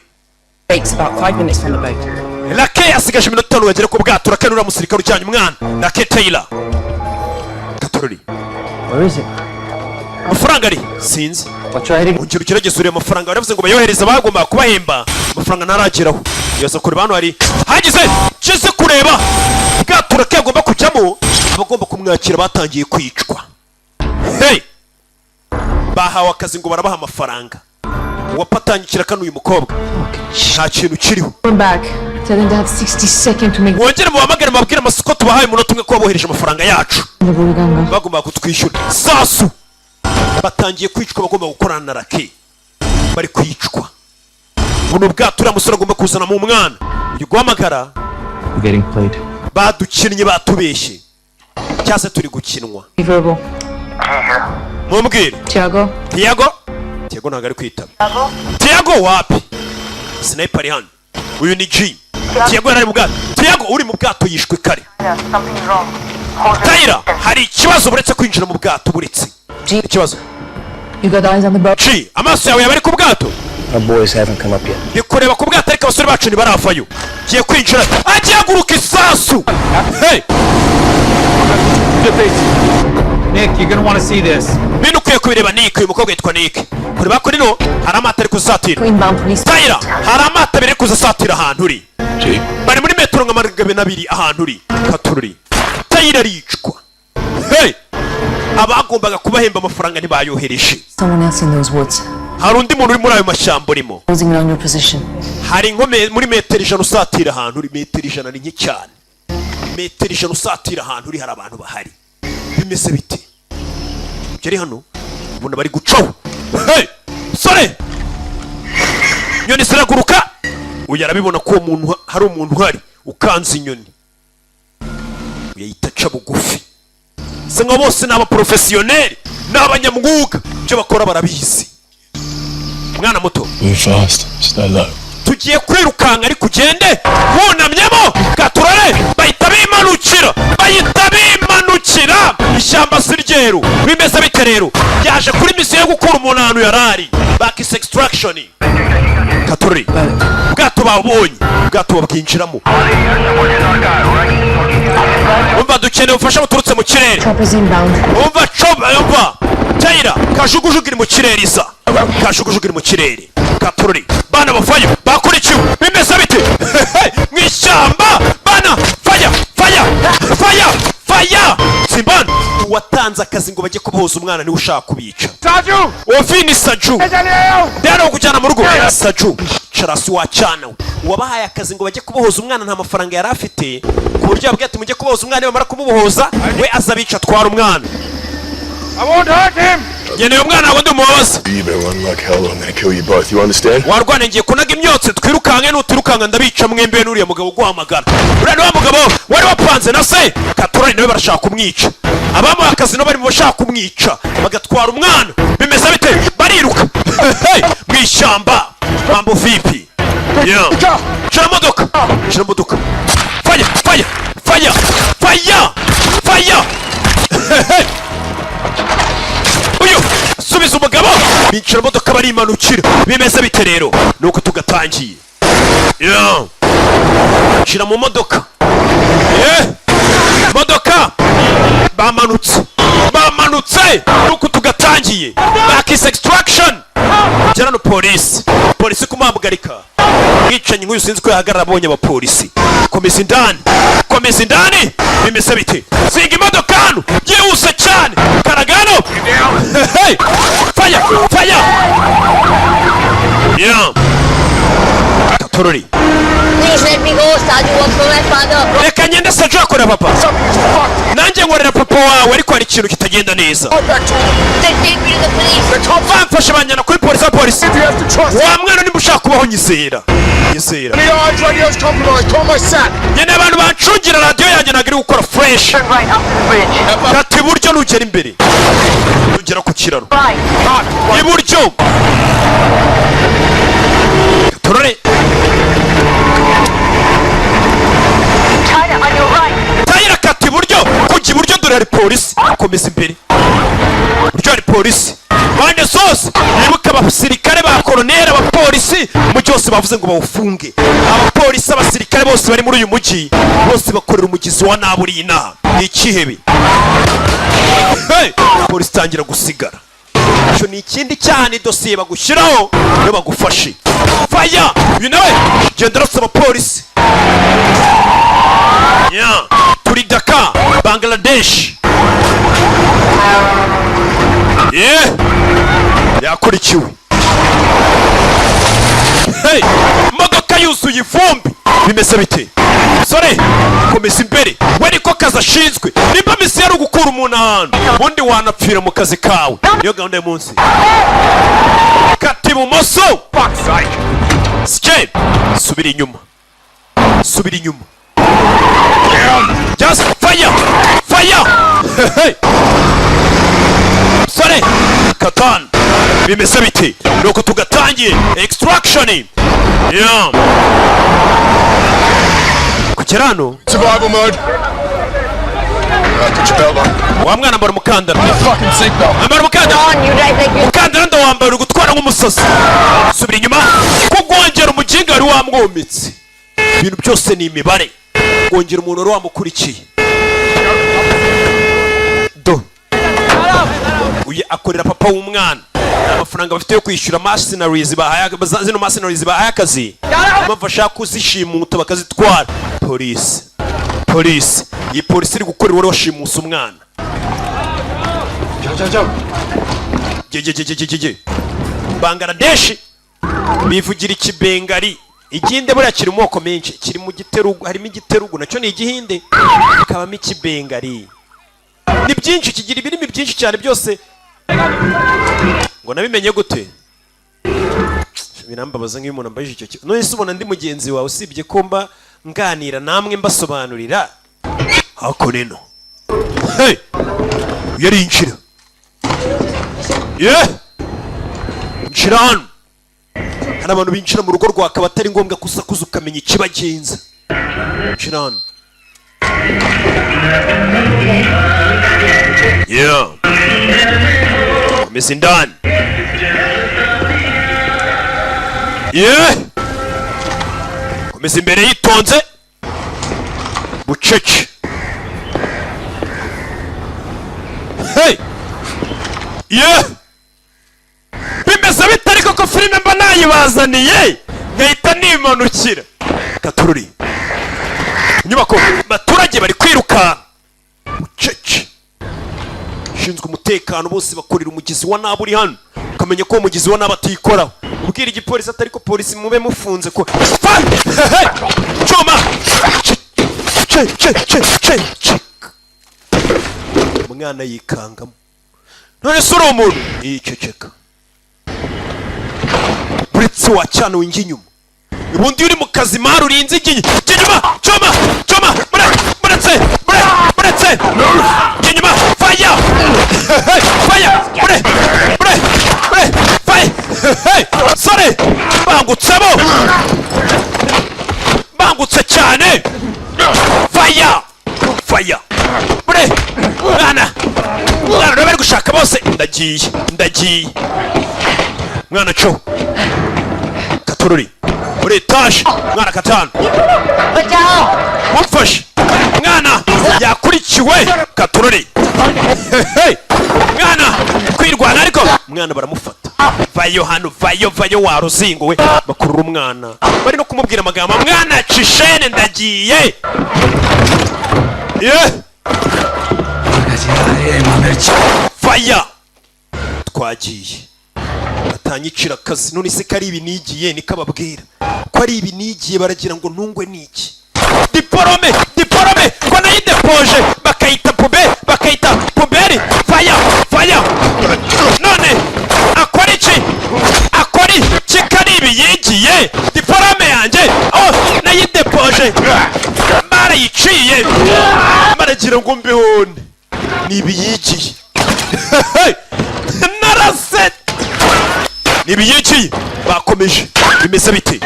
Breaks about 5 minutes from the boat. Lake asigaje iminota 5 bagere ku bwato rakanura musirikare ujyanye umwana. Lake Taylor. Katururi. Where is it? Amafaranga ari sinzi. Wachahiri. Ungiro kiragesuriye amafaranga baravuze ngo bayohereza bagomba kubahemba. Amafaranga narageraho. Yose kuri bantu hari. Hagize cese kureba. Bwato rake agomba kujyamo abagomba kumwakira batangiye kwicwa. Hey. Bahawe akazi ngo barabaha amafaranga. Wapatangikira kano uyu mukobwa. Nta kintu kiriho. Come back. Tell them to have 60 seconds to make Wongere mu bamagare mabwira amasoko tubahaye umunota umwe ko babohereje amafaranga yacu. the Bulganga. Bagomba kutwishyura. Sasu. Batangiye kwicwa bagomba gukorana na Rake. Bari kwicwa. Buno bwato uriya musore agomba kuzana mu mwana. Uyu guhamagara. Getting played. Badukinnye batubeshye. Cyase turi gukinwa. Verbal. Mumbwire. Tiago. Tiago ntabwo ari kwitaba. Tiago wapi? Sniper ari hano. Uyu ni G. Tiago yari mu bwato. Tiago uri mu bwato yishwe kare. Taira hari ikibazo buretse kwinjira mu bwato buretse. Ikibazo. You got eyes on the boat? G amaso yawe yabari ku bwato. Our boys haven't come up yet. Ndi kureba ku bwato ariko abasore bacu ntibarafayo. Giye kwinjira. Agiye guruka isasu. Hey. Nick, you're gonna want to see this. Bino kuye kubireba Nick uyu mukobwa yitwa Nick. Kuri bakuri no hari amata ari kuzatira. Inbound police. Taira hari amata biri kuzatira ahantu uri. Gee. Bari muri metero nka 200 ahantu uri. Katururi. Taira ricwa. Hey. Abagombaga kubahemba amafaranga ntibayohereje. Someone else in those woods. Hari undi muntu uri muri ayo mashyamba urimo. Closing in on your position. Hari nkome muri metero 100 usatira ahantu uri. Metero 100 ni nke cyane. Metero 100 usatira ahantu uri hari abantu bahari. Bimeze bite? Jeri hano ubona bari gucaho. Hey! Sore! Nyoni ziraguruka. Uyu arabibona ko umuntu hari umuntu uhari ukanze inyoni. Uyita ca bugufi. Senga bose n'aba professionnel n'abanyamwuga byo bakora barabizi. Mwana muto. Move fast. Stay low. Tugiye kwirukanga ari kugende wunamyemo Katurare bahita bimanukira ishyamba siryeru bimeze bite rero yaje kuri misiyo yo gukura umuntu ahantu yarari back extraction Katurare bwato babonye bwato babwinjiramo umva dukeneye ubufasha buturutse mu kirere Choppers inbound. umva Taira kajugujugira mu kirere isa kajugujugira mu kirere Katurare bana bafayo bakurikiwe bimeze bite mwishyamba bana faya Simban watanze akazi ngo bajye kubohoza umwana niwe ushaka kubica Saju! Ofini Saju Dero kujyana mu rugo Saju Charasi wacana wabahaye akazi ngo bajye kubohoza umwana nta mafaranga yari afite ku buryo yabwiye ati mujye kubohoza umwana bamara kumubohoza we azabica twara umwana I won't hurt him! ngeneye umwana wawe ndi umubabaza. You better run like hell or I'm gonna kill you both, you understand? Warwane ngiye kunaga imyotsi twirukanke n'utirukanka ndabica mwembe n'uriya mugabo guhamagara. Uriya ni wa mugabo wari wapanze na se Katurari nawe barashaka kumwica. Abamuha akazi no bari mu bashaka kumwica bagatwara umwana. Bimeze bite? Bariruka mwishyamba. Mambo vipi? Yeah. Shira modoka. Fire. Uyu subiza umugabo. Binjira modoka barimanukira. Bimeze bite rero? Nuko tugatangiye. Yeah. Shira mu modoka. Modoka bamanutse nuko tugatangiye. Back is extraction. Jana no polisi kumuhagarika. Mwicanyi nk'uyu sinzi ko yahagarara abonye abapolisi. Komeza indani. Bimeze bite? Singa imodoka hano byihuse cyane. Karagano. Fire. Yeah. Katurari. Please let me go, Sir. You work for my father. Reka ngende Sajo akora papa. Nanjye nkorera papa wawe ariko hari ikintu kitagenda neza. Then take me to the police. Bamfashe banjyana kuri polisi. Wa mwana nimba ushaka kubaho nyizera. Nyene abantu bancungira radio yanjye nagiri gukora fresh. Kati buryo nugera imbere. Nugera ku kiraro. Iburyo. Turore. Tayira kati buryo. Kujya iburyo dore hari polisi. Komeza imbere. Buryo hari polisi. Bande zose nibuka abasirikare ba koloneli abapolisi mu cyose bavuze ngo bawufunge. Abapolisi abasirikare bose bari muri uyu mujyi bose bakorera umugizi wa naburina. Ikihebe. Polisi tangira gusigara. Cyo ni ikindi cyane dosiye bagushyiraho no bagufashe. Fire. You know it. Genda rasaba polisi. Yeah. Turi Dhaka, Bangladesh. Yeah. Yakurikiwe. Modoka yuzuye ivumbi. Bimeze bite? Sore, komeza imbere. We niko kazi ashinzwe. Nimba misi yari gukura umuntu ahantu ubundi wanapfira mu kazi kawe. Niyo gahunda y'umunsi. Kati ibumoso. Skate. Subira inyuma. Just fire. Sore, Katan. Bimeze bite? Nuko tugatangiye extraction. Yeah. Kucherano. Survival mode. Put your belt on. Wa mwana mbara mukandara. Fucking seatbelt. Ambara mukandara. Mukandara ndo wambara ugutwara nk'umusazi. Subira inyuma. Kugongera umujinga ari wamwomitse. Ibintu byose ni imibare. Kugongera umuntu wari wamukurikiye. Uye akorera papa w'umwana. Amafaranga bafite yo kwishyura mercenaries bahaye zino mercenaries bahaye akazi. Bafasha kuzishimuta bakazitwara. Polisi. Iyi polisi iri gukorera wari washimusa umwana. Bangladesh bivugira ikibengali. Igihinde buriya kiri mu moko menshi. Kiri mu giterugu, harimo igiterugu nacyo ni igihinde. Hakabamo ikibengali. Ni byinshi kigira ibirimi byinshi cyane byose. Ngo nabimenye gute? Birambabaza nk'iyo umuntu ambaje icyo kintu. None se ubona ndi mugenzi wawe usibye ko mba nganira namwe mbasobanurira. Hako neno. Yari inshira. Nshirano. Hari abantu binjira mu rugo rwa akaba atari ngombwa kusakuza ukamenya ikibagenza. Nshirano. Yeah. Komeza indani. Yeah. Komeza imbere yitonze. Bucece. Yeah. Bimeze bitari koko filime mba nayibazaniye. Ngahita nimanukira. Katururi. Nyubako baturage bari kwiruka. Bucece. Shinzwe umutekano bose bakorera umugizi wa naburi hano. Ukamenya ko umugizi wa nabatikoraho. Ubwira igipolisi atari ko polisi mube mufunze ko. Choma. Che. Mwana yikangamo. none se uri umuntu iceceka uretse wacana winjye inyuma ubundi uri mu kazi mari urinze igihe inyuma coma muretse inyuma fire sore bangutse cyane fire mwana bari gushaka bose ndagiye mwana co katururi muri etaje mwana katanu mumfashe mwana yakurikiwe katururi mwana kwirwana ariko mwana baramufata vayo hano vayo waruzinguwe bakurura umwana bari no kumubwira amagambo mwana cishene ndagiye faya twagiye atanyicira akazi none se kari ibi nigiye nikababwira ko ari ibi nigiye baragira ngo ntungwe niki diporome ko nayidepoje bakayita puberi faya none akora iki kari ibi yigiye diporome yanjye nayidepoje barayiciye baragira ngo mbihone nibi yigiye narase nibi yigiye bakomeje bimeze bite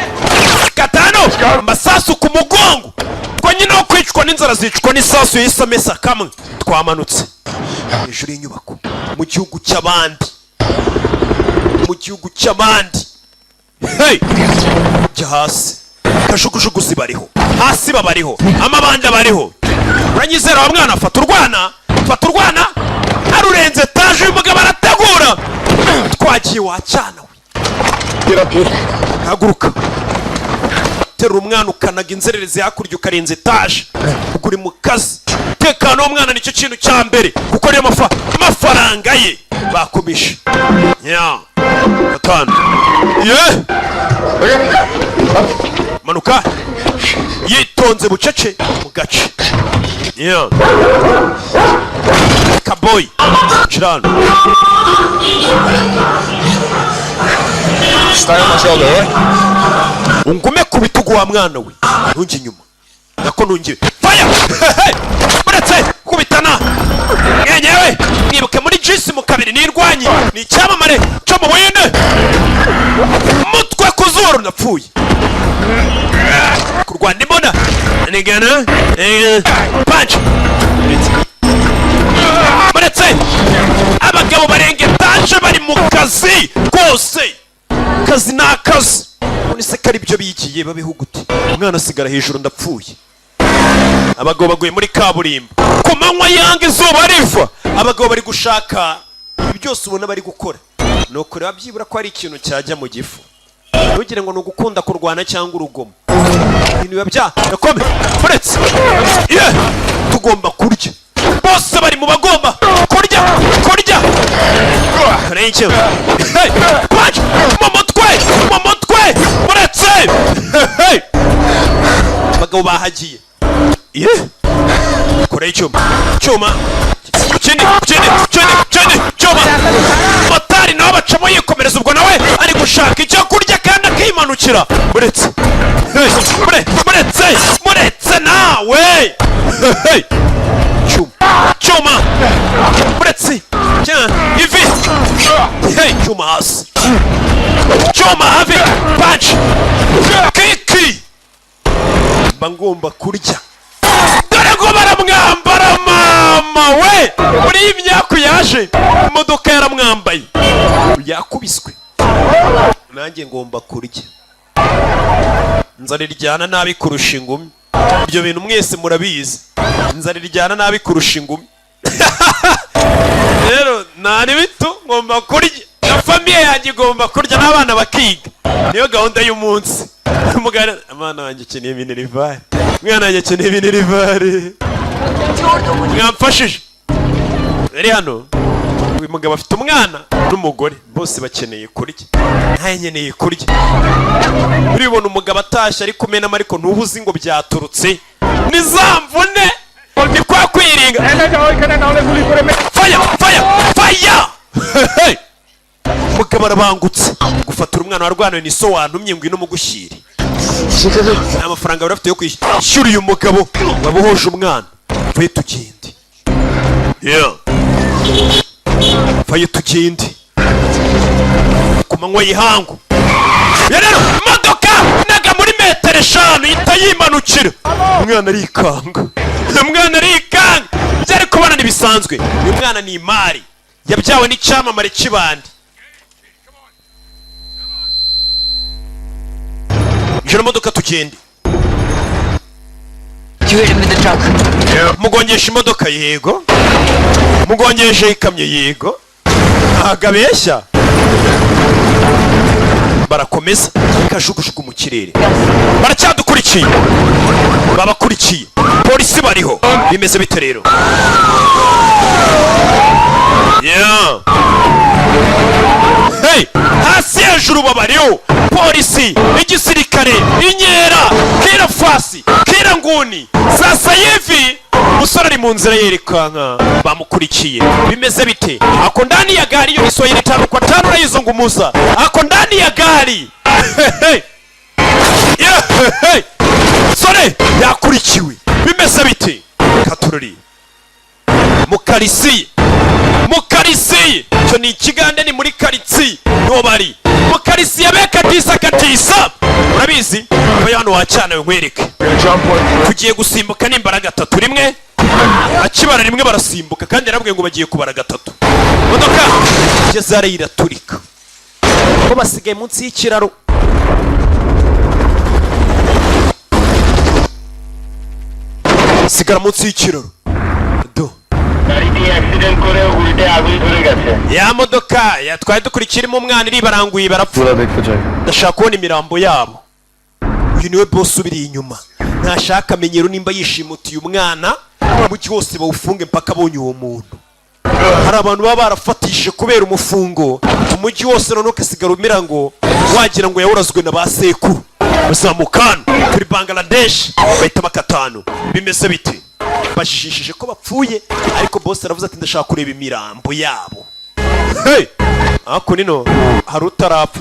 gatano amasasu ku mugongo ko nyine wo kwicwa n'inzara zicwa n'isasu yisamesa kamwe twamanutse hejuru y'inyubako mu gihugu cy'abandi jya hasi kajugujugu zibariho hasi babariho amabanda bariho uranyizera wa mwana fata urwana arurenze taje uyu mugabo arategura twagiye wacana we haguruka terura umwana ukanaga inzererezi hakurya ukarenza etaje kuko uri mu kazi tekano w'umwana nicyo kintu cya mbere kuko ariyo amafaranga ye bakomeje gatanu manuka yitonze bucece mu gace kaboyi cirano ungume ku bitugu wa mwana we ntunge inyuma nako ntungire faya muretse kubitana mwenyewe mwibuke muri jisi mu kabiri nirwanyi ni icyamamare cyo mu wine mutwe ku zuru napfuye kurwana imbona nigana punch muretse abagabo barenga etaje bari mu kazi rwose kazi ni akazi none se kari ibyo bigiye babiho gute umwana asigara hejuru ndapfuye abagabo baguye muri kaburimbo ku manywa yanga izuba riva abagabo bari gushaka ibi byose ubona bari gukora ni ukureba byibura ko hari ikintu cyajya mu gifu ntugire ngo ni ugukunda kurwana cyangwa urugomo ibintu biba byakome uretse tugomba kurya bose bari mu bagomba kurya karenge mu mutwe uretse abagabo bahagiye kora icyuma cyuma motari nawe bacamo yikomereza ubwo nawe ari gushaka icyo kurya kandi akimanukira muretse nawe cyuma muretse ivi cyuma hasi cyuma hafi punch kiki mba ngomba kurya dore ngo baramwambara mama we muri iyi myaka yaje imodoka yaramwambaye yakubiswe nanjye ngomba kurya inzara iryana nabi kurusha ingumi ibyo bintu mwese murabizi inzara iryana nabi kurusha ingumi rero nari bito ngomba kurya na famiye yanjye igomba kurya n'abana bakiga niyo gahunda y'umunsi umugana amana wanjye akeneye minerivare mwana wanjye akeneye minerivare mwamfashije rero hano uyu mugabo afite umwana n'umugore bose bakeneye kurya nawe nkeneye kurya uribona umugabo atashye ari kumenamo ariko ntubuzi ngo byaturutse ni za mvune ni kwa kwiringa faya barabangutse gufatira umwana warwanawe ni so wantumye ngwino mugushyire nta mafaranga bari bafite yo kwishyura uyu mugabo wabohoje umwana vaye tugende vaye tugende ku manywa y'ihangu rero imodoka naga muri metero 5 ihita yimanukira umwana arikanga byari kubana ntibisanzwe uyu mwana ni imari yabyawe n'icyamamare cy'ibandi jero modoka tugende mugongesha imodoka yego mugongesha ikamyo yego agabeshya barakomeza kajugujugu mu kirere baracyadukurikiye babakurikiye polisi bariho bimeze bite rero hey hasi hejuru babariho polisi igisirikare inkera kira fasi kira nguni sasa hivi musore ari mu nzira yerekanka bamukurikiye bimeze bite ako ndani ya gari yo Kiswahili 5 urayizungumuza ako ndani ya gari sore yakurikiwe bimeze bite katururi mukarisi cyo ni ikigande ni muri karitsi no bari mukarisi yabeka katisa urabizi aba hano wacana nkwereke tugiye gusimbuka n'imbaraga 3 rimwe akibara rimwe barasimbuka kandi yarabwiye ngo bagiye kubara 3 modoka gezare iraturika ko basigaye munsi y'ikiraro sigara munsi y'ikiraro ya modoka yatwaye dukurikirimo umwana iri baranguye barapfura ndashaka kubona imirambo yabo uyu niwe boss ubiri inyuma ntashaka amenyero nimba yishimutiye umwana umugi wose bawufunge mpaka abonye uwo muntu hari abantu baba barafatishije kubera umufungo umugi wose none ukasigara umira ngo wagira ngo yawurazwe na basekuru bazamukana kuri Bangladesh bahita makatano bimeze bite bashishishije ko bapfuye ariko boss aravuze ati ndashaka kureba imirambo yabo hey ako nino arutarapfa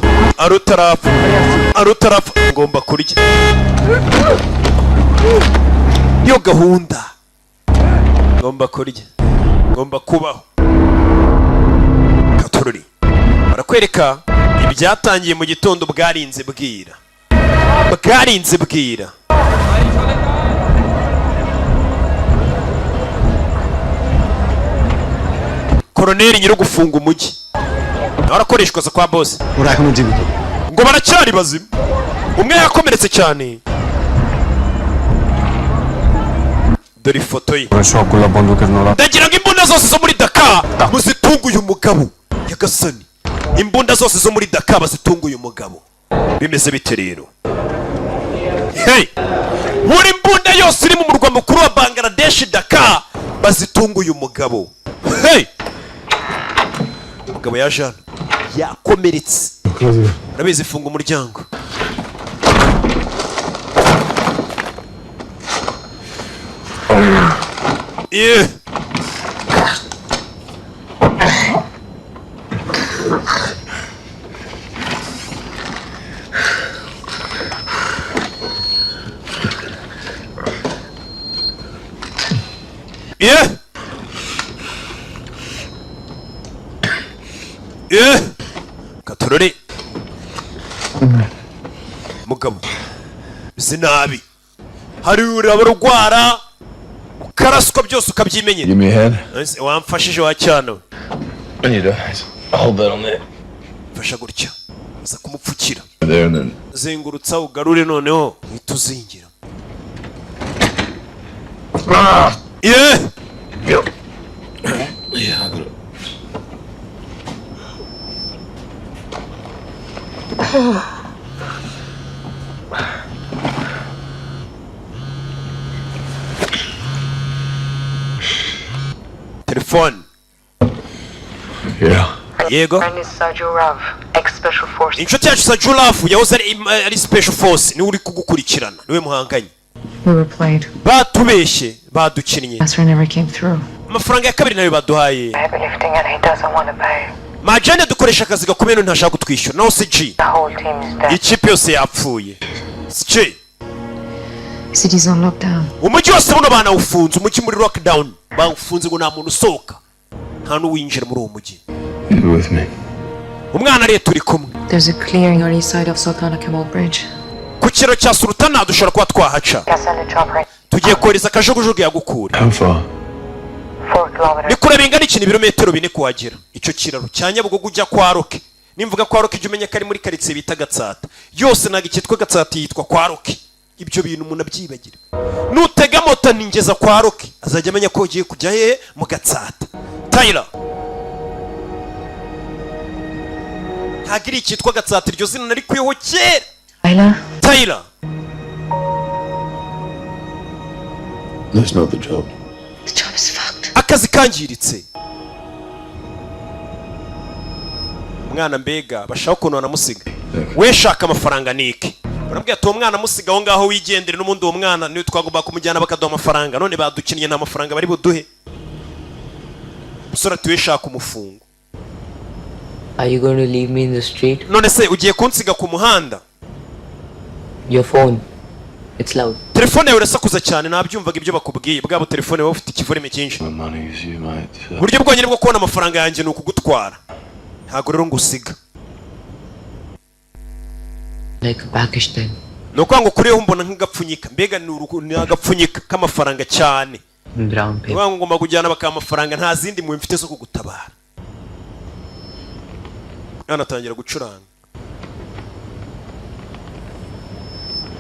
ngomba kurya yo gahunda ngomba kurya ngomba kubaho katururi barakwereka ibyatangiye mu gitondo bwarinze bwira koroneri nyiri gufunga umujyi barakoreshwa kwa boss ngo baracyari bazima umwe yakomeretse cyane dore ifoto ye ndagira ngo imbunda zose zo muri Dakar muzitunguye umugabo yagasani imbunda zose zo muri Dakar bazitunguye umugabo bimeze bite rero hey muri imbunda yose iri mu murwa mukuru wa Bangladesh Dakar bazitunguye umugabo hey umugabo yajana yakomeretse urabizi funga umuryango katurore mugabo zinabi hari urabarwara ukaraswa byose ukabyimenyera Give me a hand. wamfashije wacyano I need to hold that on there. fasha gutya za kumupfukira There and then. zengurutsa ugarure noneho ituzingira Yeah. telefone yego inshuti yacu Sajurafu yahoze ari special force niwe uri kugukurikirana niwe muhanganye batubeshye badukinnye amafaranga ya kabiri nayo baduhaye Majane dukoresha akazi gakomeye ntashaka kutwishyura. No CG. Ikipe yose yapfuye. CG. City's on lockdown. Umujyi wose buno bana ufunze, umujyi muri lockdown. Bawufunze ngo nta muntu usohoka. Nta n'uwinjira muri uwo mujyi. You're with me. Umwana ari turi kumwe. There's a clearing on east side of Sultana Kemal Bridge. Ku kiro cya Sultana dushobora kuba twahaca. Tugiye kohereza akajugujugu yagukura. How far? 4 kilometers. Ni kure bingana iki ibirometero 4 kuhagera. Icyo kiraro cya Nyabugogo ujya kwa Roke. Nimvuga kwa Roke ujye umenya ko ari muri quartier bita Gatsata. Yose naga ikitwa Gatsata yitwa kwa Roke. Ibyo bintu umuntu abyibagira. Nutega moto ningeza kwa Roke azajya amenya ko ugiye kujya he mu Gatsata. Tyler. Hagiri ikitwa Gatsata iryo zina nari kuyeho kera. Tyler. That's not the job. The job is fucked. Akazi kangiritse. Umwana mbega bashaka ukuntu banamusiga. We shaka amafaranga niki. Urabwiye ati uwo mwana musiga aho ngaho wigendere n'umundi uwo mwana niyo twagomba kumujyana bakaduha amafaranga. None badukinnye nta mafaranga bari buduhe. Musore ati we shaka umufungo. Are you going to leave me in the street? None se ugiye kunsiga ku muhanda? Your phone. It's loud. Telefone yawe irasakuza cyane nabyumvaga ibyo bakubwiye. Bwabo telefone wawe ufite ikivorime cyinshi. My money is you might. Buryo bwonyine bwo kubona amafaranga yanjye nuko gutwara. Ntago rero ngusiga. Like a package then. Nuko ngo kuriho mbona nk'agapfunyika. Mbega ni agapfunyika k'amafaranga cyane. Brown paper. Ngo ngomba kujyana bakamafaranga nta zindi mu mfite zo kugutabara. Anatangira gucuranga.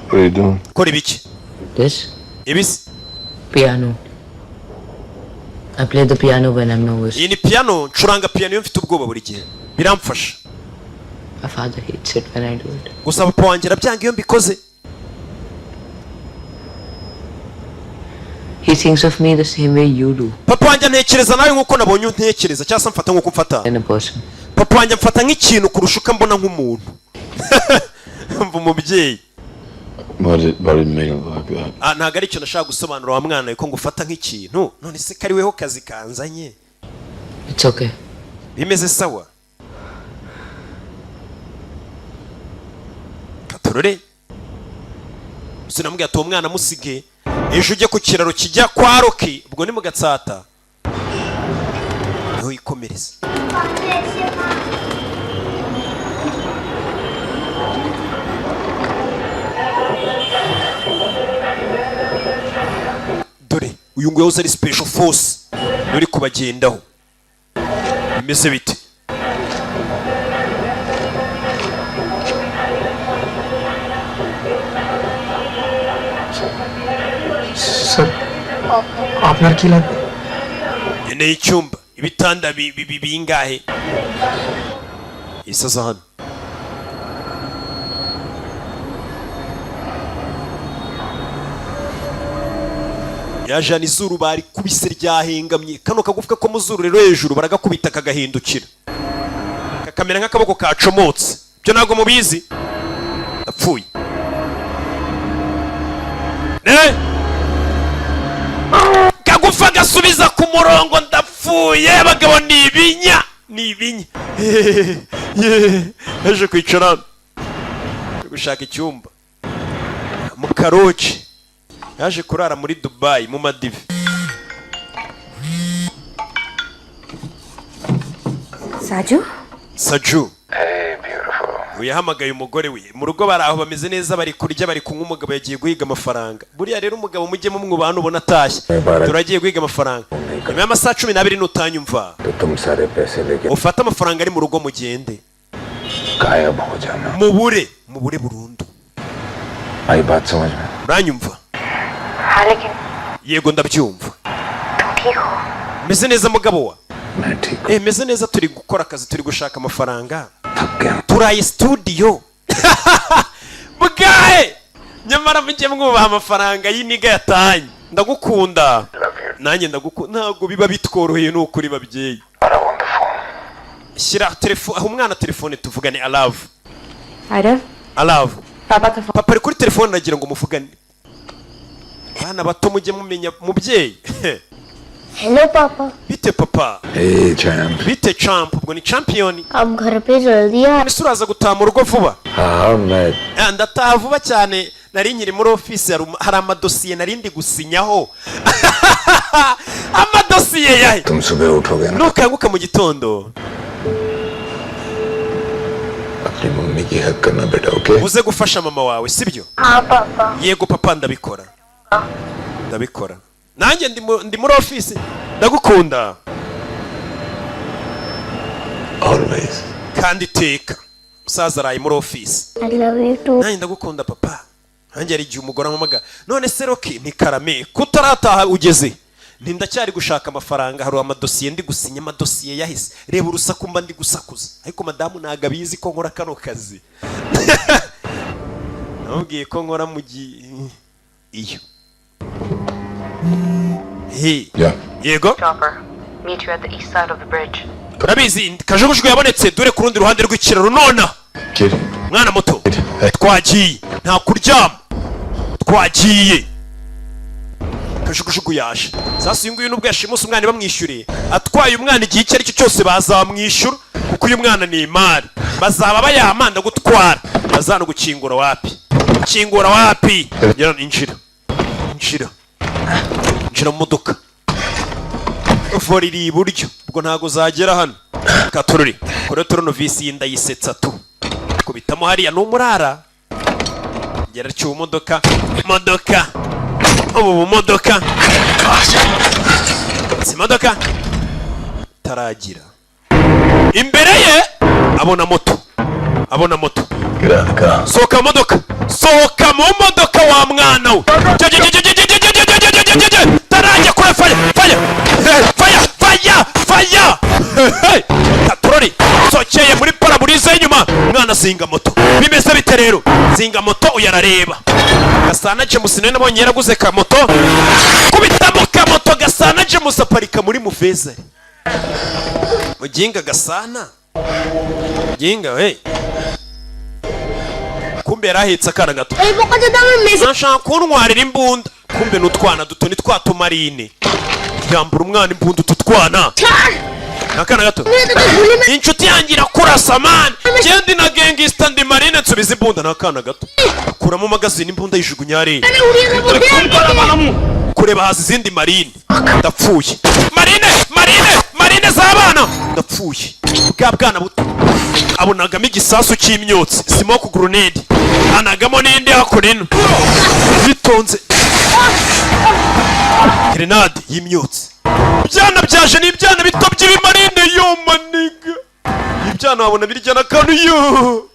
What are you doing? Kora ibiki? This? Ibisi? Piano. I play the piano when I'm nervous. Iyi ni piano, ncuranga piano iyo mfite ubwoba buri gihe. Biramfasha. My father hates it when I do it. Gusa papa wanjye arabyanga iyo mbikoze. He thinks of me the same way you do. Papa wanjye ntekereza nawe nkuko nabonye untekereza cyangwa se mfata nkuko mfata. In a person. Papa wanjye mfata nk'ikintu kurusha uko mbona nk'umuntu. Mva umubyeyi. Why did it make it like that? Ntago ari icyo nashaka gusobanura wa mwana ko ngufata nk'ikintu. None se kari weho kazi kanzanye. It's okay. Bimeze sawa. Katorore. Sinamubwiye ati uwo mwana musige. Ejo ujye ku kiraro kijya kwa Roki. Ubwo ni mu Gatsata. Niho ikomereza. Dore uyu nguyu ari special force uri kubagendaho. Bimeze bite? Sir, আপনার কি লাগবে? Ene icyumba ibitanda bingahe? Isaza hano. Yajana izuru bari kubise ryahengamye. Kano kagufwa ko muzuru rero hejuru baragakubita kagahindukira. Kakamera nk'akaboko kacomotse. Byo nago mubizi. Apfuye. Kagufa gasubiza ku murongo ndapfuye bagabo nibinya. Yaje kwicara. Gushaka icyumba. Mu Karochi. Yaje kurara muri Dubai mu Madive. Saju. Hey, beautiful. Uyahamagaye umugore we. Mu rugo baraho bameze neza bari kurya bari kunywa umugabo yagiye guhiga amafaranga. Buriya rero umugabo mujye mu mwubana ubona atashye. Turagiye guhiga amafaranga. Nyuma y'amasaha 12 nutanyumva. Ufata amafaranga ari mu rugo mugende. Mubure burundu. Uranyumva? Yego ndabyumva. Meze neza mugabo wa? Meze neza turi gukora akazi turi gushaka amafaranga. Turaye studio. Bugaye. Nyamara mujye mwubaha amafaranga y'iniga yatanye. Ndagukunda. Nanjye ndagukunda. Ntago biba bitworoheye n'ukuri babyeyi. Shyira telefone aho umwana telefone tuvugane I love. Papa ari kuri telefone nagira ngo muvugane. Bana bato mujye mumenya mubyeyi. Hello पापा bite papa Hey, champ. bite champ ubwo ni champion आप घर पे जल्दी आ ese uraza gutaha mu rugo vuba हाँ मैं ndataha vuba cyane nari nkiri muri office hari amadosiye nari ndi gusinyaho amadosiye yahe तुम सुबह उठोगे ना nukanguka mu gitondo अपनी मम्मी की हेल्प करना बेटा okay uze gufasha mama wawe sibyo हाँ पापा yego papa ndabikora nanjye ndi muri office ndagukunda always kandi teka musaza araye muri office I love you too nanjye ndagukunda papa nanjye ari igihe umugore ampamagara none se Roki ni karame kutarataha ugeze ndacyari gushaka amafaranga hari amadosiye ndi gusinya amadosiye yahise reba urusaku mba ndi gusakuza ariko madamu ntago abizi ko nkora kano kazi namubwiye ko nkora mu iyo Yeah. yego Chopper, meet you at the east side of the bridge. turabizi kajugujugu yabonetse dore ku rundi ruhande rw'ikiraro nona Kid. mwana muto twagiye nta kuryama twagiye kajugujugu yaje sasa uyu nguyu nubwo yashimuse umwana bamwishyuriye atwaye umwana igihe icyo ari cyo cyose bazamwishyura kuko uyu mwana ni imari bazaba bayamanda gutwara bazana gukingura wapi ngira ninjira mu modoka vori iri iburyo ubwo ntago zagera hano katururi kore turuno visi yinda yisetsa tu kubitamo hariya n'umurara ngera cyo modoka ubu modoka si modoka taragira imbere ye abona moto soka mu modoka wa mwana we tarajya kure faya katurori sokeye muri paraburize y'inyuma mwana zinga moto bimeze bite rero zinga moto uyarareba Gasana James none nabonye yaraguze ka moto kubitamo ka moto Gasana James aparika muri Muveza Muginga Gasana Muginga kumbe yarahetse akana gato nashaka kuntwarira imbunda kumbe n'utwana duto ni twatumarine yambura umwana imbunda tutwana nakana gato inshuti yangira kurasa man kendi na gangista ndi marine nsubiza imbunda nakana gato kuramo magazine imbunda yijugunya ari kureba hasi izindi marine ndapfuye marine z'abana ndapfuye bwa bwana buto abonagamo igisasu cy'imyotsi smoke grenade anagamo n'indi hakurino bitonze grenade y'imyotsi ibyana byaje ni ibyana bito by'ibimarine yo maniga ibyana wabona birya na kanu yo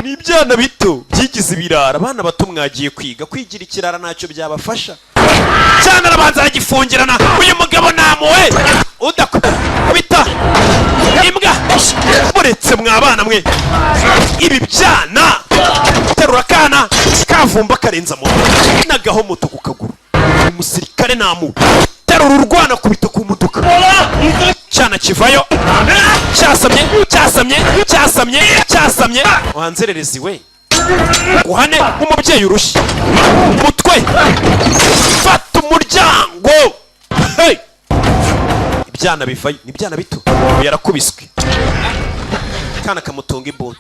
ni ibyana bito byigize ibirara abana bato mwagiye kwigira ikirara ntacyo byabafasha cyane arabanza aragifungirana uyu mugabo namuwe udakubita imbwa muretse mwabana mwe ibi byana terura kana kavumba karenza mu nagaho moto ku kaguru umusirikare namu terura urwana kubita ku modoka cyana kivayo cyasamye wanzererezi we uhane umubyeyi urushye umutwe fata umuryango ibyana bivayo ni ibyana bito yarakubiswe kana kamutunga imbunda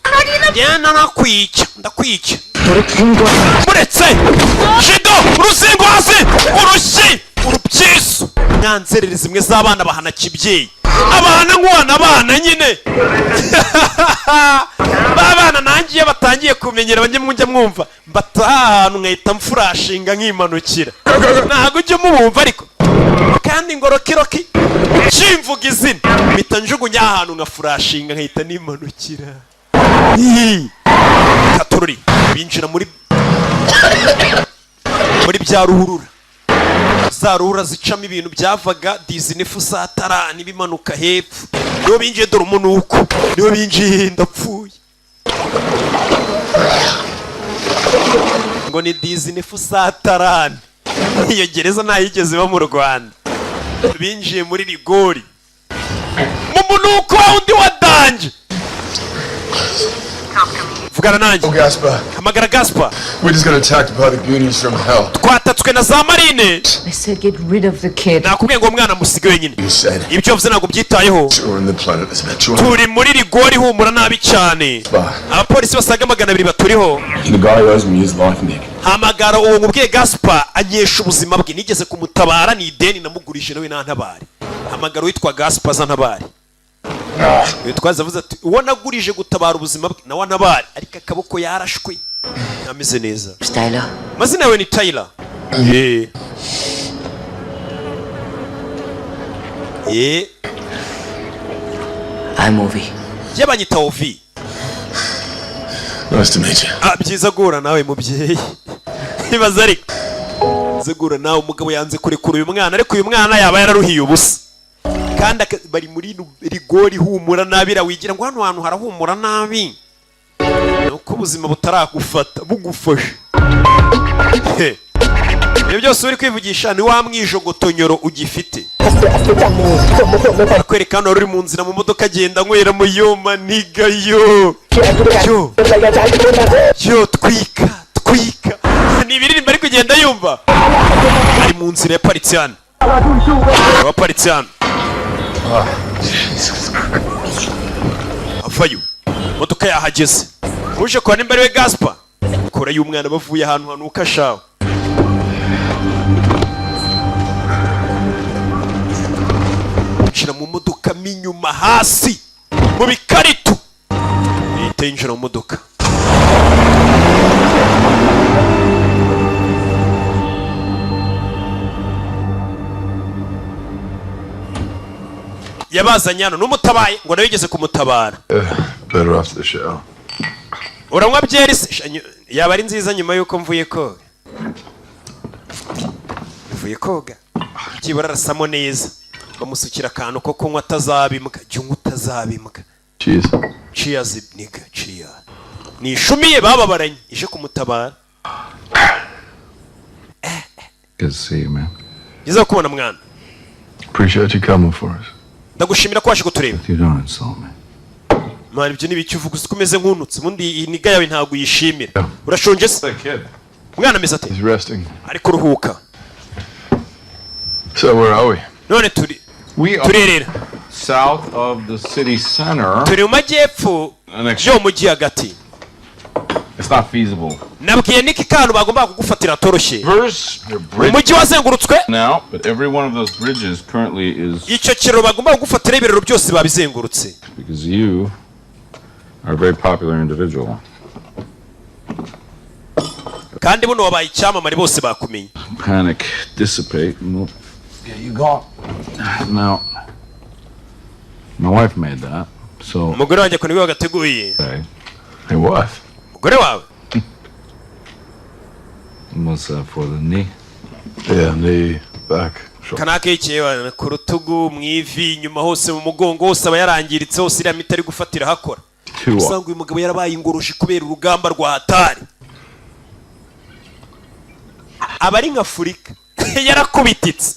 njyana ndakwica muretse jido uruzingo hasi urushyi urubyisu nyanzererezi zimwe z'abana bahana kibyeyi abana nk'uwana abana nyine babana nanjye iyo batangiye kumenyera njya mwumva mbataha ahantu nkahita mfurashinga nkimanukira ntabwo ujya mubumva ariko kandi ngo rokiroki cimvuga izina mpita njugunya ahantu nkafurashinga nkahita nimanukira katururi binjira muri bya ruhurura za ruhurura zicamo ibintu byavaga dizinefu satarani bimanuka hepfo niho binjiye dore umunuko niho binjiye ndapfuye ngo ni dizinefu satarani iyo gereza ntayigeze iba mu Rwanda binjiye muri rigori mu munuko undi wa danje vugana nanjye. Oh, Gaspar. Hamagara Gaspar. We just got attacked by the goonies from hell. Twatatswe na za marine. I said get rid of the kid. Nakubwiye ngo umwana musige wenyine. You said. Ibyo mvuze ntabwo byitayeho. We're in the planet that's met you. Turi muri rigori humura nabi cyane. Abapolisi basaga 200 baturiho. The guy owes me his life, Nick. Hamagara uwo ngubwiye Gaspar anyesha ubuzima bwe, nigeze kumutabara ni ideni namugurije nawe nantabare. Hamagara witwa Gaspar zantabare. Twaza avuze ati uwo nagurije gutabara ubuzima bwe nawe antabare, ariko akaboko yarashwe ameze neza. Tyler. Mazina yawe ni Tyler. I'm Ovi. Yabanyita Ovi. Nice to meet you. Byiza gura nawe mubyeyi. Ibaza ariko zagura nawe umugabo yanze kurekura uyu mwana, ariko uyu mwana yaba yararuhiye ubusa. Kandi bari muri rigori humura nabi, rawigira ngo hano hantu harahumura nabi. Nuko ubuzima butaragufata bugufashe. Ibyo byose uri kwivugisha ni wa mwijogotonyoro ugifite. Akwereka hano uri mu nzira mu modoka agenda nywera mu yoma nigayo. Yo twika. Ni ibiririmba ari kugenda yumva. Ari mu nzira yaparitse hano. Waparitse hano. Avayo. Modoka yahageze. Uje kwa nimba ari we Gaspar. Kora y'umwana bavuye ahantu hanuka shawe. Shira mu modoka minyuma hasi mu bikarito. Yinjira mu modoka. Yabazanye hano n'umutabaye ngo nawe yigeze kumutabara. Better after the show. Uranywa byeri yaba ari nziza nyuma yuko mvuye koga. Mvuye koga. Kibara rasamo neza. Bamusukira akantu ko kunywa atazabimbwa, jyungu utazabimbwa. Cheers. Cheers nigga, cheers. Ni shumiye bababaranye ije kumutabara. Good to see you, man. Yiza kubona mwana. Appreciate you coming for us. Ndagushimira ko waje kutureba. You don't insult me. Mwana ibyo nibiki uvuga usikomeze nkunutse, mundi iniga yawe ntago yishimira. Urashonje se? Mwana ameze ate? He's resting. Ari kuruhuka. So where are we? None turi. We are Turerera. south of the city center. Turi mu majyepfo yo mujyi hagati. It's not feasible. Nabwiye niki kantu bagomba kugufatira toroshye. First, your bridge Umujyi wazengurutswe. now, but every one of those bridges currently is Icyo kiraro bagomba kugufatira ibiraro byose babizengurutse. Because you are a very popular individual. Kandi buno wabaye icyamamare bose bakumenye. Panic, dissipate, and we'll get you gone. Now, my wife made that, so. Umugore wanjye ko niwe wagateguye. Hey, what? Umugore wawe. What's that for, the knee? Yeah, knee, back, shoulder. Kanake yicaye ku rutugu mu ivi inyuma hose mu mugongo hose aba yarangiritse hose iriya miti ari gufatira hakora. Usanga uyu mugabo yarabaye ingoroshi kubera urugamba rwa hatari. Aba ari nka Afurika yarakubititse.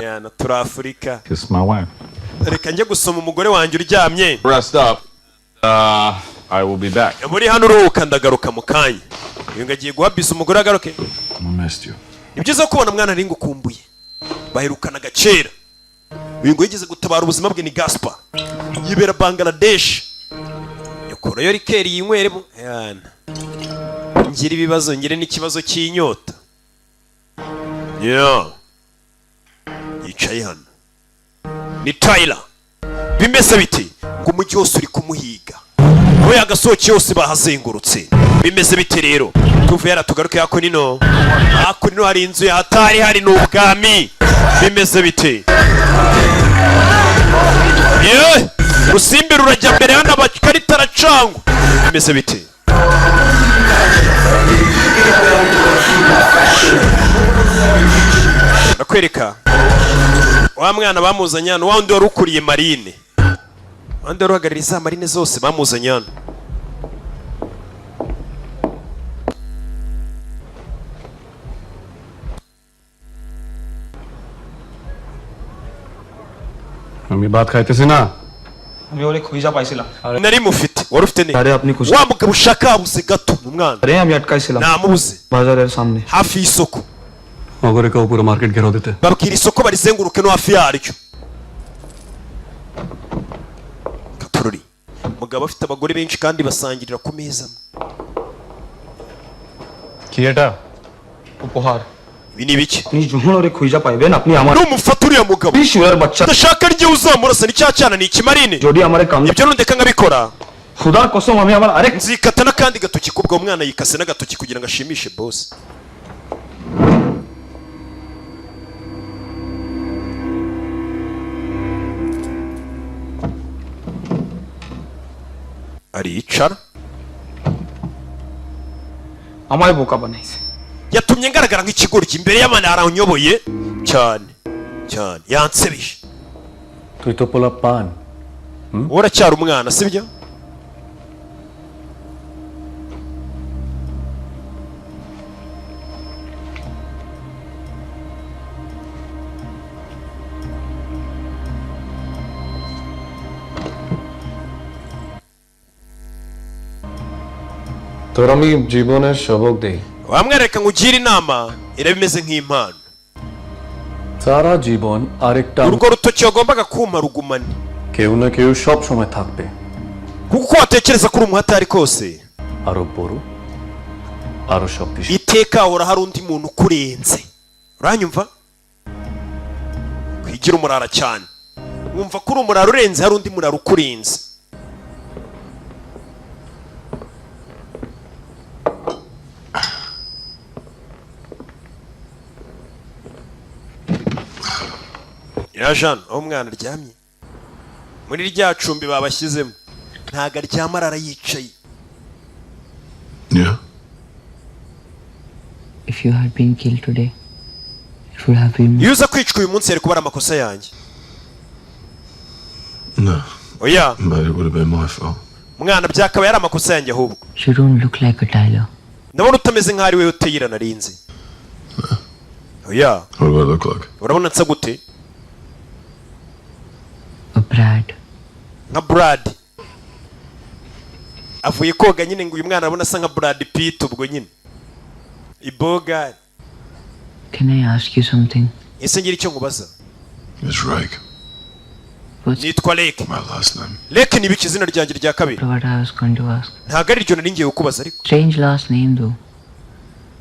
Yana turi Afurika. Kiss my wife. Reka njye gusoma umugore wanjye uryamye. rest up. I will be back. Muri hano uruhuka ndagaruka mu kanya. Uyu ngagiye guhabisa umugore agaruke. I missed you. Ni byiza kubona mwana ari ngukumbuye. Baherukana gacera. Uyu ngo yigeze gutabara ubuzima bwe ni Gaspar. Yibera Bangladesh. Yakora yo rikeri yinyweremo. Yana. Ngira ibibazo ngire n'ikibazo cy'inyota. Yeah. Yicaye hano. Ni Tyler. Bimeze biti ngo umujyi wose uri kumuhiga. Oya agasohoke yose bahazengurutse. Bimeze biti rero. Tuvuye yaratugaruke yako nino. Ako nino hari inzu ya hatari hari n'ubwami. Bimeze biti. Yewe. Rusimbira urajya mbere hano abakarita aracangwa. Bimeze biti. Nakwereka. Wa mwana bamuzanye hano wa wundi wari ukuriye marine. Wandi wari uhagarariye za marine zose bamuzanye hano. আমি ভাত খাইতেছি না আমি ওরে খুঁজা পাইছিলাম Nari mufite. ufite wari ufite ne अरे अपनी कुछ wa mugabo ushaka habuze gato umwana अरे हम अटका इसे namubuze बाजार है सामने hafi y'isoko अगर का पूरा मार्केट घेराव देते babwira isoko barizenguruke no hafi yaryo katururi mugabo afite abagore benshi kandi basangirira ku meza theatre उपहार ibi ni biki ni juhun ore khuija paibe na apni amar numufata uriya mugabo bishura bachcha ndashaka rye uzamurasa ni cyacana ni ikimarine jodi amare kam ibyo nundeka nkabikora खुदा कसम हमें हमारा अरे nzikata n'akandi gatoki kubwo umwana yikase n'agatoki kugira ngo ashimishe boss aricara हमारे बोका बनाई से yatumye ngaragara nk'ikigoryi imbere y'abana yaranyoboye cyane cyane yansebije तू तो पुला पान uracyari umwana sibyo তোর আমি জীবনের সবক দেই wamwereka ngo ugire inama irabimeze nk'impano সারা জীবন আরেকটা urwo rutoki wagombaga kuma rugumane কেউ না কেউ সব সময় থাকবে kuko uko watekereza kuri umuhatari kose আরো বড় আরো শক্তিশালী iteka hahora hari undi muntu ukurenze uranyumva kwigira umurara cyane wumva ko uri umurara urenze hari undi murara ukurenze ya Jean aho umwana aryamye muri rya cumbi babashyizemo ntago aryama arara yicaye Yeah. If you had been killed today, it would have been iyo uza kwicwa uyu munsi yari kuba ari amakosa yanjye No. oya But it would have been my fault. mwana byakaba yari amakosa yanjye ahubwo You don't look like a Tyler. ndabona utameze nk'aho ari we uteyira narinzi oya What do I look like? urabona nsa gute A Brad. nka Brad avuye koga nyine ngo uyu mwana arabona asa nka Brad Pitt ubwo nyine iboga Can I ask you something? ese ngira icyo nkubaza It's Rake. nitwa Lake My last name. Lake ni biki izina ryanjye rya kabiri What I was going to ask. ntabwo ari ryo nari ngiye kukubaza ariko Strange last name though.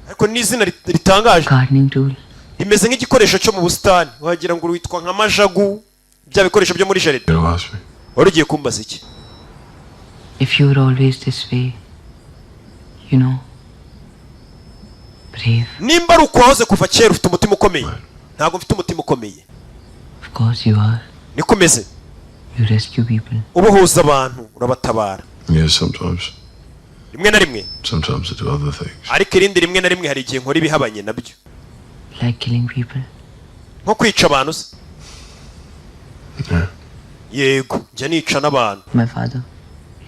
ariko ni izina ritangaje Gardening tool. rimeze nk'igikoresho cyo mu busitani wagira ngo witwa nka majagu bya bikoresho byo muri jaride You asked me. wari ugiye kumbaza iki If you were always this way, you know, brave. nimba ari uko wahoze kuva kera ufite umutima ukomeye ntabwo mfite umutima ukomeye Of course you are. niko umeze You rescue people. ubohoza abantu urabatabara Yes, sometimes. rimwe na rimwe Sometimes I do other things. ariko irindi rimwe na rimwe hari igihe nkora ibihabanye nabyo Like killing people. nko kwica abantu se Yeah. yego njya nica n'abantu My father,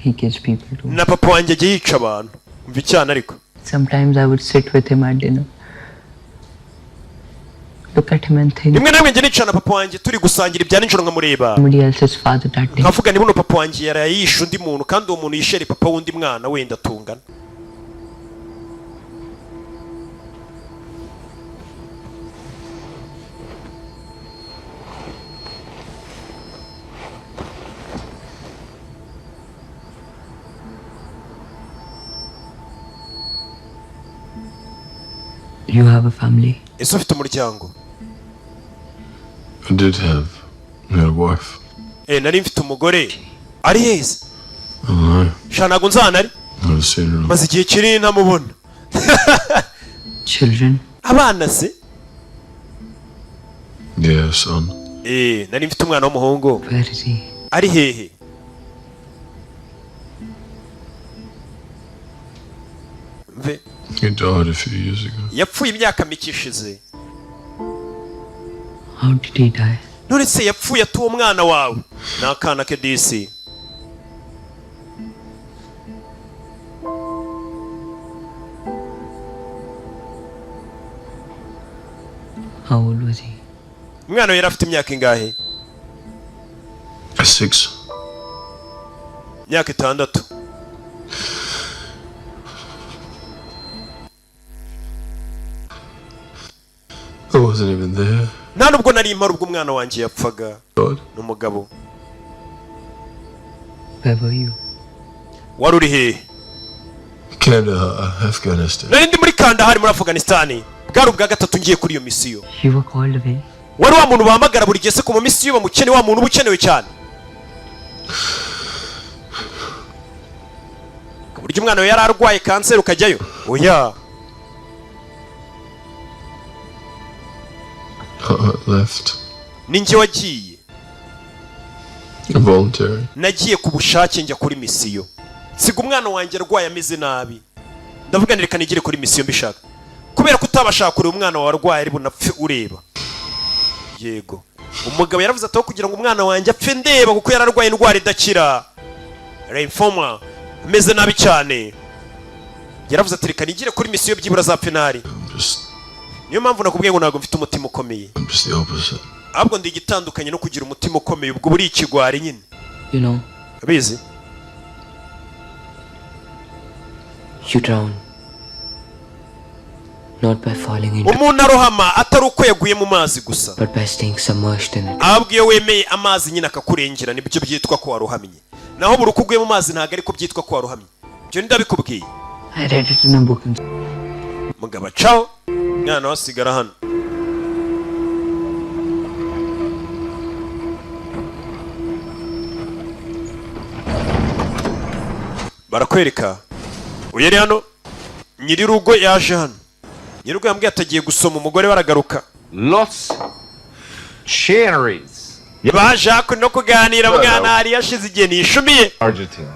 he kills people too. na papa wanjye ajya yica abantu umva icyana ariko Sometimes I would sit with him at dinner. Look at him and think rimwe na rimwe njya nica na papa wanjye turi gusangira ibya nijoro nkamureba somebody else's father that day. nkavuga ni buno papa wanjye yaraye yishe undi muntu kandi uwo muntu yishe ari papa w'undi mwana wenda tungana You have a family. ese ufite umuryango I did have. I had a wife. nari mfite umugore ari heza I don't know. sha ntabwo nzana ari I haven't seen her in a maze igihe kinini ntamubona Children. abana se Yeah, son. nari mfite umwana w'umuhungu Where is he? ari hehe mve He died a few years ago. yapfuye imyaka mike ishize How did he die? none se yapfuye ati uwo mwana wawe ni akana ke disi How old was he? umwana we yari afite imyaka ingahe 6. imyaka 6 I wasn't even there. nta nubwo nari impari ubwo umwana wanjye yapfaga God. n'umugabo. Where were you? wari uri hehe? Kandahar, Afghanistan. nari ndi muri Kandahari muri Afghanistan. bwari ubwa gatatu ngiye kuri iyo misiyo. You were called away. wari wa muntu bahamagara buri gihe se ku ma misiyo bamukene, wa muntu uba ukenewe cyane. ku buryo umwana we yari arwaye kanseri ukajyayo? oya. Left. ni njye wagiye. Involuntary. nagiye ku bushake njya kuri misiyo. siga umwana wanjye arwaye ameze nabi. ndavuga reka nigire kuri misiyo mbishaka. kubera ko utabashaka kureba umwana wawe arwaye ari bunapfe ureba. yego. umugabo yaravuze ati aho kugira ngo umwana wanjye apfe ndeba kuko yararwaye indwara idakira. Lymphoma. ameze nabi cyane. yaravuze ati reka nigire kuri misiyo byibura za penari. niyo mpamvu nakubwiye ngo ntabwo mfite umutima ukomeye. I'm just the opposite. ahubwo ndi igitandukanye no kugira umutima ukomeye ubwo buri ikigwari nyine. You know, abizi? you drown. Not by falling into, umuntu arohama atari uko yaguye mu mazi gusa, but by staying submerged in it. ahubwo iyo wemeye amazi nyine akakurengera nibyo byitwa ko warohamye. naho buri uko uguye mu mazi ntabwo ariko byitwa ko warohamye. ibyo ndabikubwiye. I read it in a book. mugabo caho mwana wasigara hano. barakwereka uyu ari hano, nyirirugo yaje hano. nyirirugo yambwiye atagiye gusoma umugore baragaruka. Los cherries. baje hakuno no kuganira mwana hari yashize igihe nishumiye. Argentina.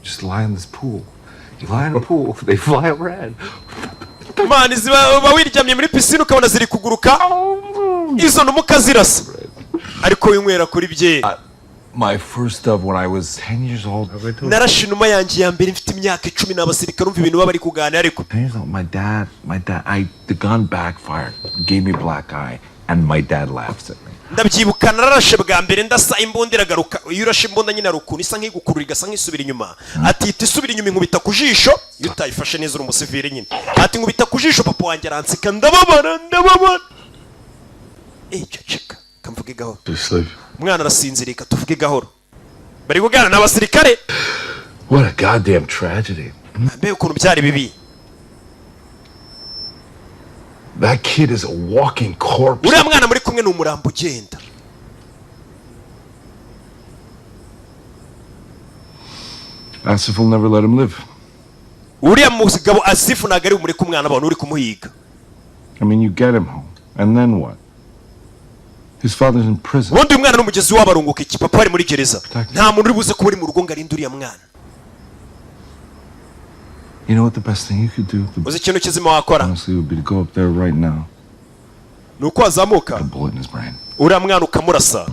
Just lie in this pool. You lie in a pool, they fly around. mani ziba wiryamye muri pisine ukabona ziri kuguruka, izo numuka zirasa ariko winywera kuri bye. My first love when I was 10 years old. narashe inuma yanjye ya mbere mfite imyaka 10 n'abasirikare umva ibintu baba bari kuganira ariko My dad, the gun backfired, gave me black eye, and my dad laughed at me. ndabyibuka nararashe bwa mbere ndasa imbunda iragaruka. iyo urashe imbunda nyine arukuntu isa nk'igukurura igasa nk'isubira inyuma. ati iti isubira inyuma inkubita ku jisho. iyo utayifashe neza uri umusivire nyine. ati nkubita ku jisho papa wanjye aransika ndababara. ceceka kamvuge gahoro. umwana arasinzirika tuvuge gahoro. bari kuganira n'abasirikare. What a goddamn tragedy. mbe ukuntu byari bibi. That kid is a walking corpse. uriya mwana muri kumwe ni umurambo ugenda. Asif will never let him live. uriya mugabo Asifu ntabwo ari umureka umwana abantu uri kumuhiga. I mean, you get him home, and then what? His father's in prison. ubundi umwana n'umugezi w'abarunguka iki papa ari muri gereza. nta muntu uri buze kuba uri mu rugo ngo arinde uriya mwana. You know what the best thing you could do? uzi ikintu kizima wakora? Honestly, would be to go up there right now. ni uko wazamuka A bullet in his brain. uriya mwana ukamurasa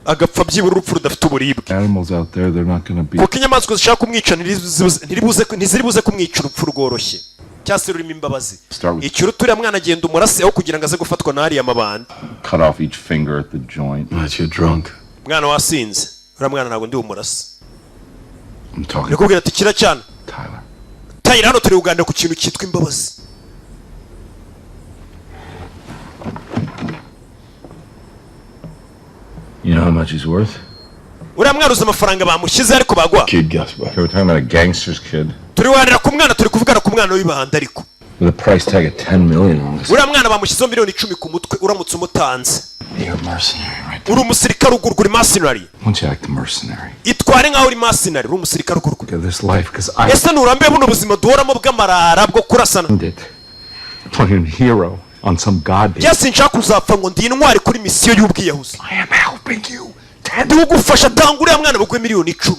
agapfa byibura urupfu rudafite uburibwe. Animals out there, they're not gonna be. kuko inyamaswa zishaka kumwica ntiziri buze kumwica urupfu rworoshye cyangwa se rurimo imbabazi. ikiruta uriya mwana agenda umurase aho kugira ngo aze gufatwa n'ariya mabandi. Cut off each finger at the joint. But you're drunk. mwana wasinze. uriya mwana ntabwo ndi umurase. I'm talking ndikubwira ati kira cyane. Tyler. Tyler hano turi kuganira ku kintu cyitwa imbabazi. You know how much he's worth? uriya mwana uzi amafaranga bamushyize ariko bagwa. Kid Gaspar. We're talking about a gangster's kid turi kuganira ku mwana turi kuvugana ku mwana w'ibahanda ariko. With a price tag of 10 million on this. uriya mwana bamushyizeho miliyoni 10 ku mutwe uramutse umutanze. You're a mercenary right there. uri umusirikare ugurwa uri mercenary. Won't you act a mercenary? itware nkaho uri mercenary uri umusirikare ugurwa. Look at this life, because I ese nurambiwe buno buzima duhoramo bw'amarara bwo kurasana. earned it. Playing hero on some goddamn. byose nshaka kuzapfa ngo ndi intwari kuri misiyo y'ubwiyahuzi. I am helping you. ndi kugufasha tanga uriya mwana bagwe miliyoni 10.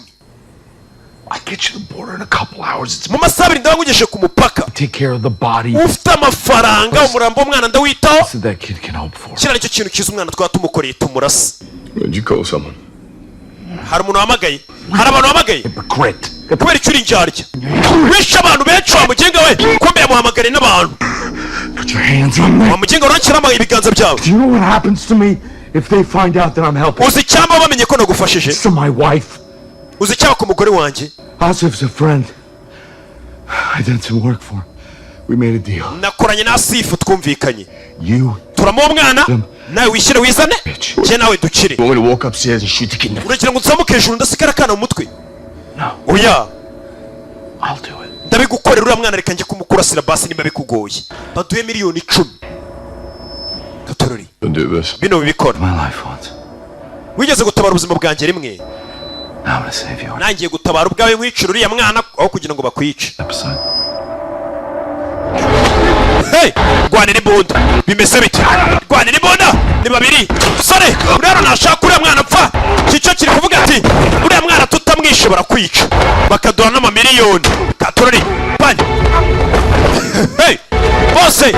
I get you the border in a couple hours. It's mu masaha 2 ndabangugeshe ku mupaka. take care of the body. ufite amafaranga umurambo w'umwana ndawitaho. So that kid can hope for. kiriya nicyo kintu cyiza umwana twaba tumukoreye tumurasa. Did you call someone? hari umuntu wahamagaye. hari abantu wahamagaye. Hypocrite. kubera icyo uri indyarya. wishe abantu benshi wamugenga we kumbe yamuhamagare n'abantu. Put your hands on me. wamugenga urakiramaye ibiganza byawe. Do you know what happens to me if they find out that I'm helping? uzi icyamba bamenye ko nagufashije. To my wife. uzi cyaba ku mugore wanjye Asif's a friend. I did some work for him. We made a deal. nakoranye na Asifu twumvikanye You turamuha umwana nawe wishyire wizane njye nawe dukire want me to walk upstairs and shoot the kid in the... uragira ngo nzamuke hejuru ndasigara akana mu mutwe No. oya I'll do it. ndabigukorera uriya mwana reka njye kumukurasira basi niba bikugoye baduhe miliyoni 10 Katorori Don't do this. bino bibikora My life once. wigeze gutabara ubuzima bwanjye rimwe Now I'm gonna save you. nangiye gutabara ubwawe nkwicira uriya mwana aho kugira ngo bakwice Episode. hey rwanira imbunda bimeze bite rwanira imbunda ni babiri sore uriya nashaka uriya mwana apfa cyo kiri kuvuga ati uriya mwana tutamwishe barakwica bakaduha n'amamiliyoni Katorori bani hey bose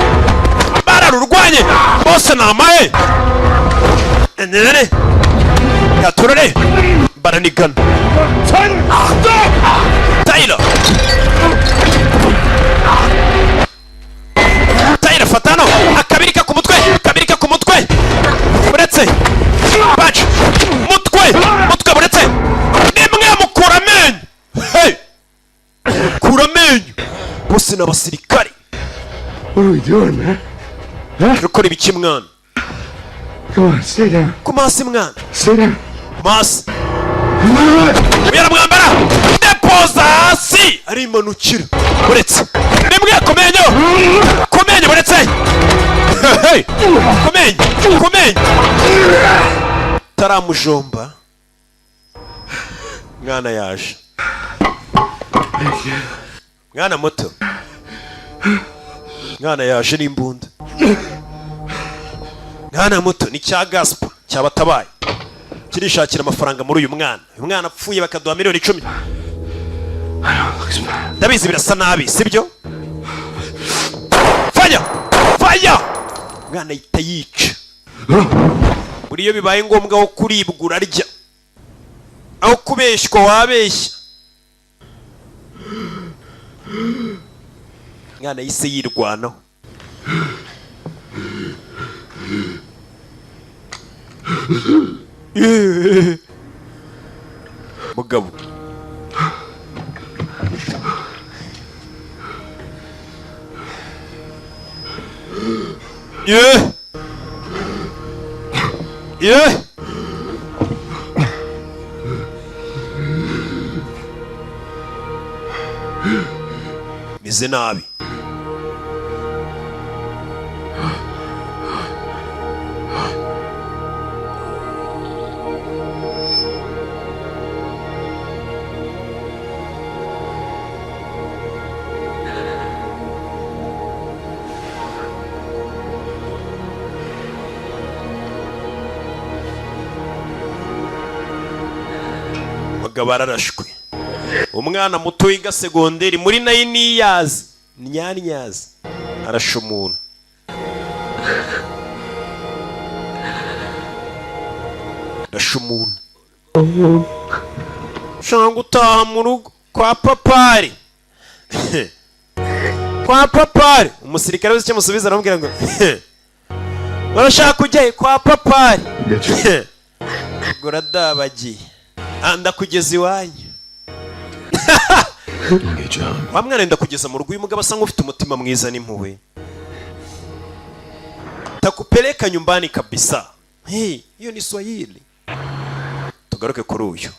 bararurwanye bose namaye nene Katorori baranigana Tyler Tyler fatano akabirika ku mutwe buretse bacu mutwe buretse nimwe mukura amenyo hey kura amenyo bose n'abasirikare What are we doing, man? rukora ibiki mwana Come on, stay down. kumasi mwana Stay down. kumasi ubera mwambara depoza hasi arimanukira buretse nimwe kumenyo buretse hey kumenyo taramujomba mwana yaje mwana muto mwana yaje n'imbunda mwana muto ni cya gaspa cyabatabaye kirishakira amafaranga muri uyu mwana apfuye bakaduha miliyoni 10 ndabizi birasa nabi sibyo faya mwana yita yica buriyo bibaye ngombwa aho kuribwa urarya aho kubeshywa wabeshya mwana yise yirwanaho mugabo meze nabi mugabo ararashwe umwana muto wiga segonderi muri 9 years nyanyazi arasha umuntu shanga utaha mu rugo kwa papari umusirikare wese cyamusubiza aramubwira ngo urashaka kujya kwa papari goradabagiye ndakugeza iwanyu wa mwana wenda kugeza mu rugo uyu mugabo asa nk'ufite umutima mwiza n'impuhwe takupeleka nyumbani kabisa hey hiyo ni Swahili tugaruke kuri uyu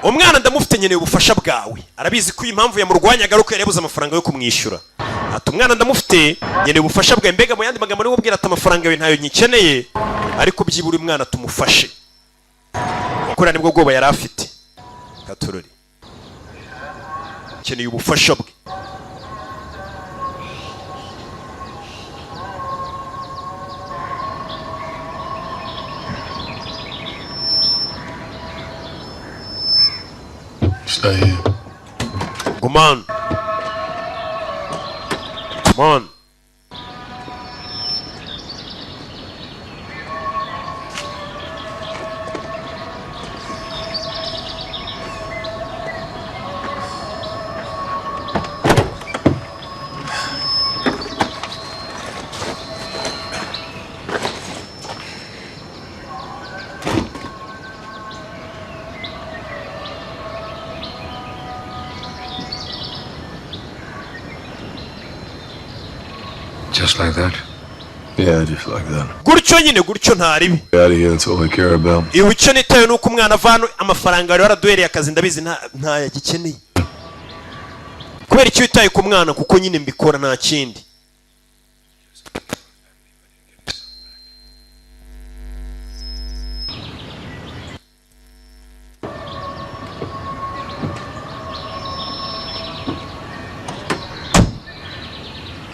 umwana ndamufite nkeneye ubufasha bwawe arabizi ko impamvu yamurwanyaga ari uko yarebuze amafaranga yo kumwishyura ati umwana ndamufite nkeneye ubufasha bwawe mbega mu yandi magambo niwe ubwira ati amafaranga yawe ntayo nyikeneye ariko byibura umwana tumufashe kuko nibwo bwoba yari afite Katorori nkeneye ubufasha bwe Stay here. Come on. Come on. Just like that? Yeah, just like that. Gutyo nyine gutyo nta ribi. Out of here, that's all I care about. Icyo nitaye nuko umwana avana amafaranga yari waraduhereye akazi ndabizi nta yagikeneye. Kubera icyo witaye ku mwana kuko nyine mbikora nta kindi.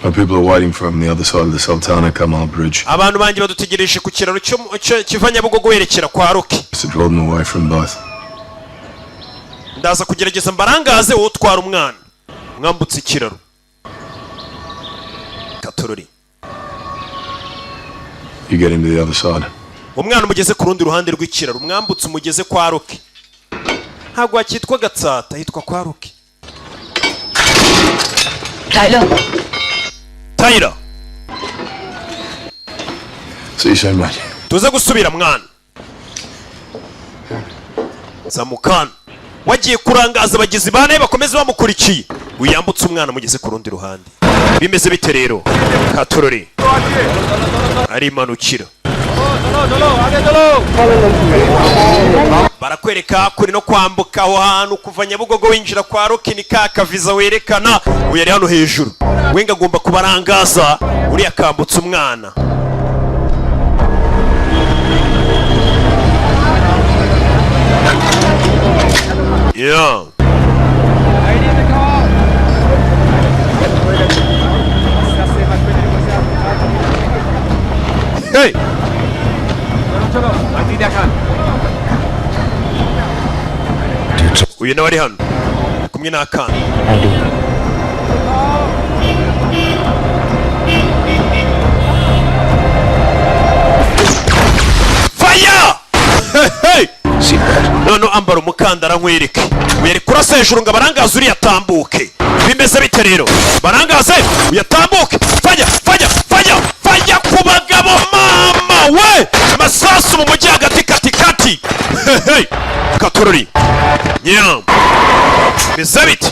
My people are waiting from the other side of the Sultana Kamal Bridge. Abantu banjye badutegereje ku kiraro cyo kiva Nyabugogo werekera kwa Roki. To draw them away from both. Ndaza kugerageza mbarangaze wowe utwara umwana. Mwambutse ikiraro. Katorori. You get him to the other side. Umwana umugeze ku rundi ruhande rw'ikiraro, mwambutse umugeze kwa Roki. Ntabwo hakitwa Gatsata, hitwa kwa Roki. Tyler. See you soon, mate. Tuze gusubira mwana. Zamukana. Wagiye kurangaza abagizi bane bakomeze bamukurikiye. Uyambutse umwana mugeze ku rundi ruhande. Bimeze bite rero? Katorori. Ari imanukira. Barakwereka kuri no kwambuka aho hantu kuva Nyabugogo winjira kwa Roki ni ka visa werekana uyari hano hejuru. Wenga agomba kubarangaza uri akambutse umwana. Yeah. Hey. Uyu nawe ari hano kumwe n'akana. Fire! Hey! None ambara umukandara nkwereke. Uyari kurasa hejuru ngo abarangaze uri yatambuke. Bimeze bite rero? Barangaze uyatambuke. Fire! Fire! Fire! Fire ku bagabo mama we! Masasu mu mujyi hagati katikati. Hey! Katorori. Yeah. Bimeze bite?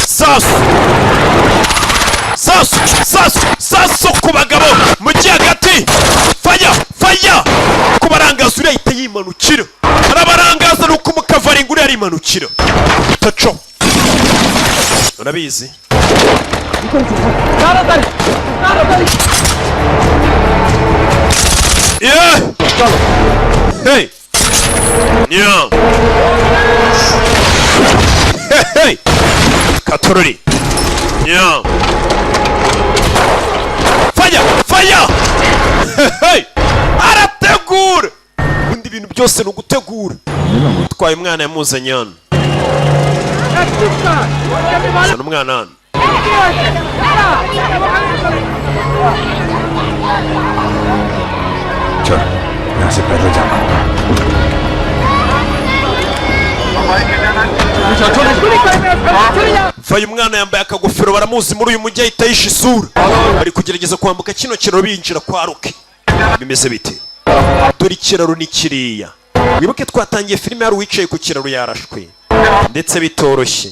Sasu! Sasu! Sasu! Sasu ku bagabo mu mujyi hagati. Fire! Fire! Kubarangaza uri ahita yimanukira. Arabarangaza nuko umukavaringa uri arimanukira. Taco. Urabizi? Yeah! Hey! Yeah! Hey! Katorori! Yeah! Fire! Fire! Hey! Arategura! Ubundi ibintu byose ni ugutegura. Twaye umwana yamuzanye hano. Sana umwana hano. Chalo, यहाँ से पैदल जाना होगा. Faye umwana yambaye akagofero baramuzi muri uyu mujyi ahita yisha isura. Bari kugerageza kwambuka kino kiraro binjira kwa Roki. Bimeze bite? Dore ikiraro ni kiriya. Wibuke twatangiye filime yari wicaye ku kiraro yarashwe. Ndetse bitoroshye.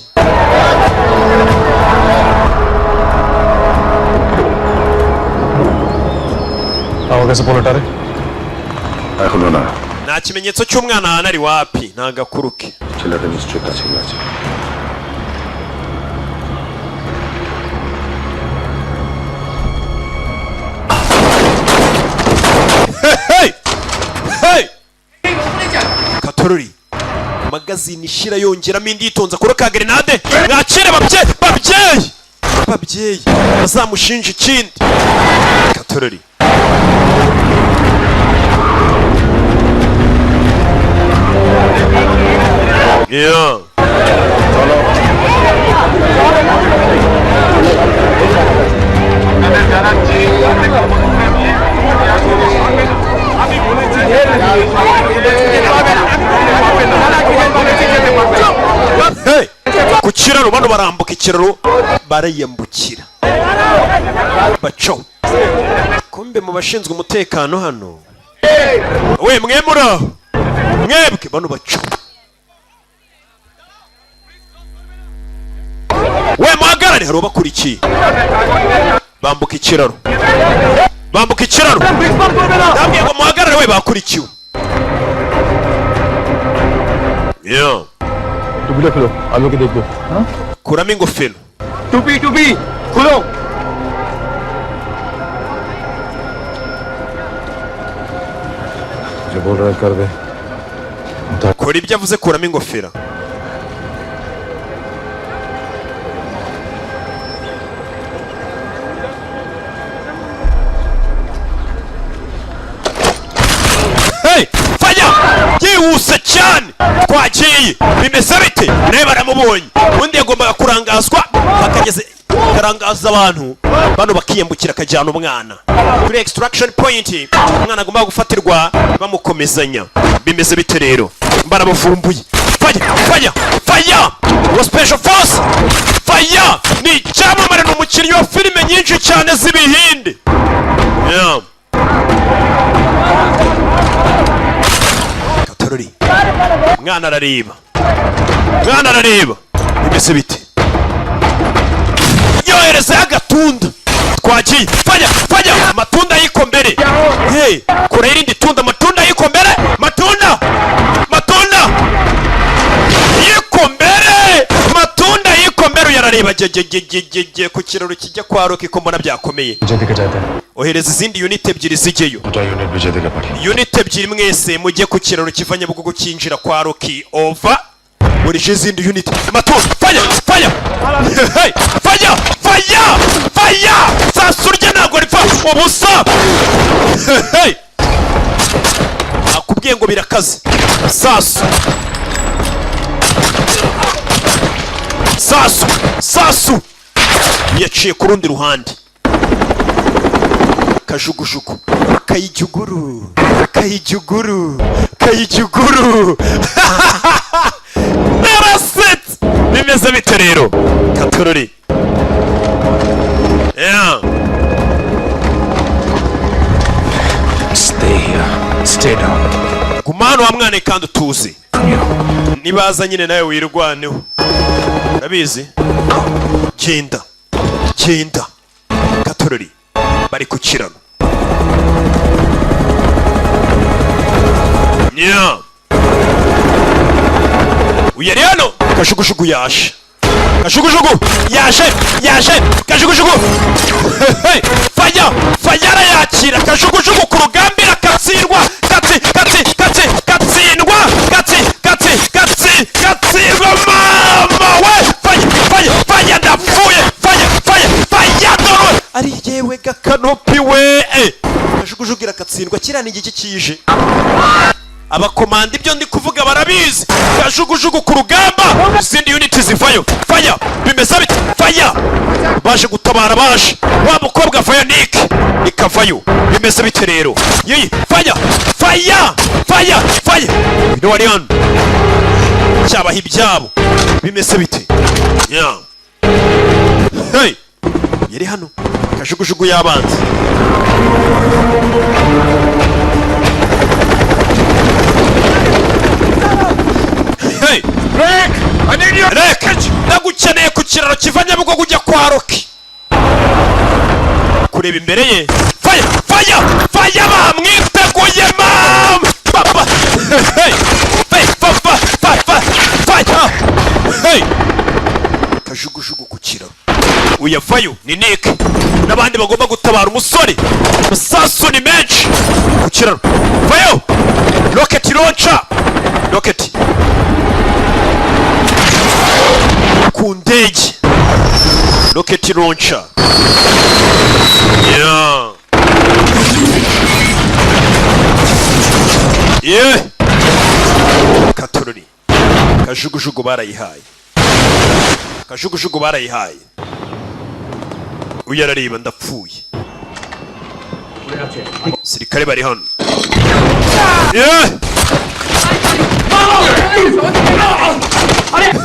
Nta kimenyetso cy'umwana ahantu ari wapi, nta gakuru ke. Hey! Hey! Katorori. Magazine ishira yongeramo indi yitonza kuroka grenade. Mwakire babyeyi. Babyeyi bazamushinja ikindi. Katorori. Yeah. Hey! Ku kiraro bano barambuka ikiraro barayambukira. Baco. Kumbe mu bashinzwe umutekano hano. We mwemura. Mwebwe bano baco. We muhagarare hari ubakurikiye. bambuka ikiraro ndabwiye ngo muhagarare we bakurikiwe yeah टुपी खोलो आलू के देख लो kuramo ingofero टुपी खोलो जो बोल रहा है कर दे kora ibyo avuze kuramo ingofero fanya yihuse cyane twagiye bimeze bite nawe baramubonye undi yagombaga kurangazwa bakarangaza abantu bano bakiyambukira akajyana umwana kuri extraction point umwana agomba gufatirwa bamukomezanya bimeze bite rero barabavumbuye fanya wa special force fanya ni icyamamare ni umukinnyi wa filime nyinshi cyane z'ibihinde yeah. mwana arareba bimeze bite yoherezayo agatunda twagiye fanya amatunda yiko mbere hey kora irindi tunda amatunda yiko mbere matunda yiko mbere yarareba je ku kiraro kijya kwa Rocky ko mbona byakomeye ohereza izindi unit ebyiri zijyeyo unit ebyiri mwese mujye ku kiraro kivanye bugugu kinjira kwa Rocky over urije izindi unit matunda fanya sasurye ntago ripfa ubusa akubwiye ngo birakaze sasu yaciye ku rundi ruhande kajugujugu kayijuguru narasetse bimeze bite rero katorori yeah Stay down. gumano wa mwana kandi utuze nibaza nyine nawe wirwaneho urabizi genda katorori bari ku kiraro yeah uyari hano kajugujugu yaje kajugujugu fanya arayakira kajugujugu ku rugamba irakatsindwa gatsindwa mama we fanya ndapfuye fanya dore ari yewe gakanopi we kajugujugu irakatsindwa kiriya ni igiki kije abakomanda ibyo ndi kuvuga barabizi kajugujugu ku rugamba izindi unit zivayo fanya bimeze bite fanya baje gutabara wa mukobwa fanya ikavayo bimeze bite rero yeyi fanya bino wari hano cyabaha ibyabo bimeze bite yeah hey yari hano kajugujugu yabanze hey Rick nagukeneye ku kiraro kivanye bwo kujya kwa Rocky kureba imbere ye fanya bamwiteguye mama papa hey kajugujugu ku kiraro uyavayo ni Nick n'abandi bagomba gutabara umusore amasasu ni menshi ku kiraro vayo rocket launcher ku ndege rocket launcher yeah katorori kajugujugu barayihaye uyu arareba ndapfuye sirikare bari hano yeah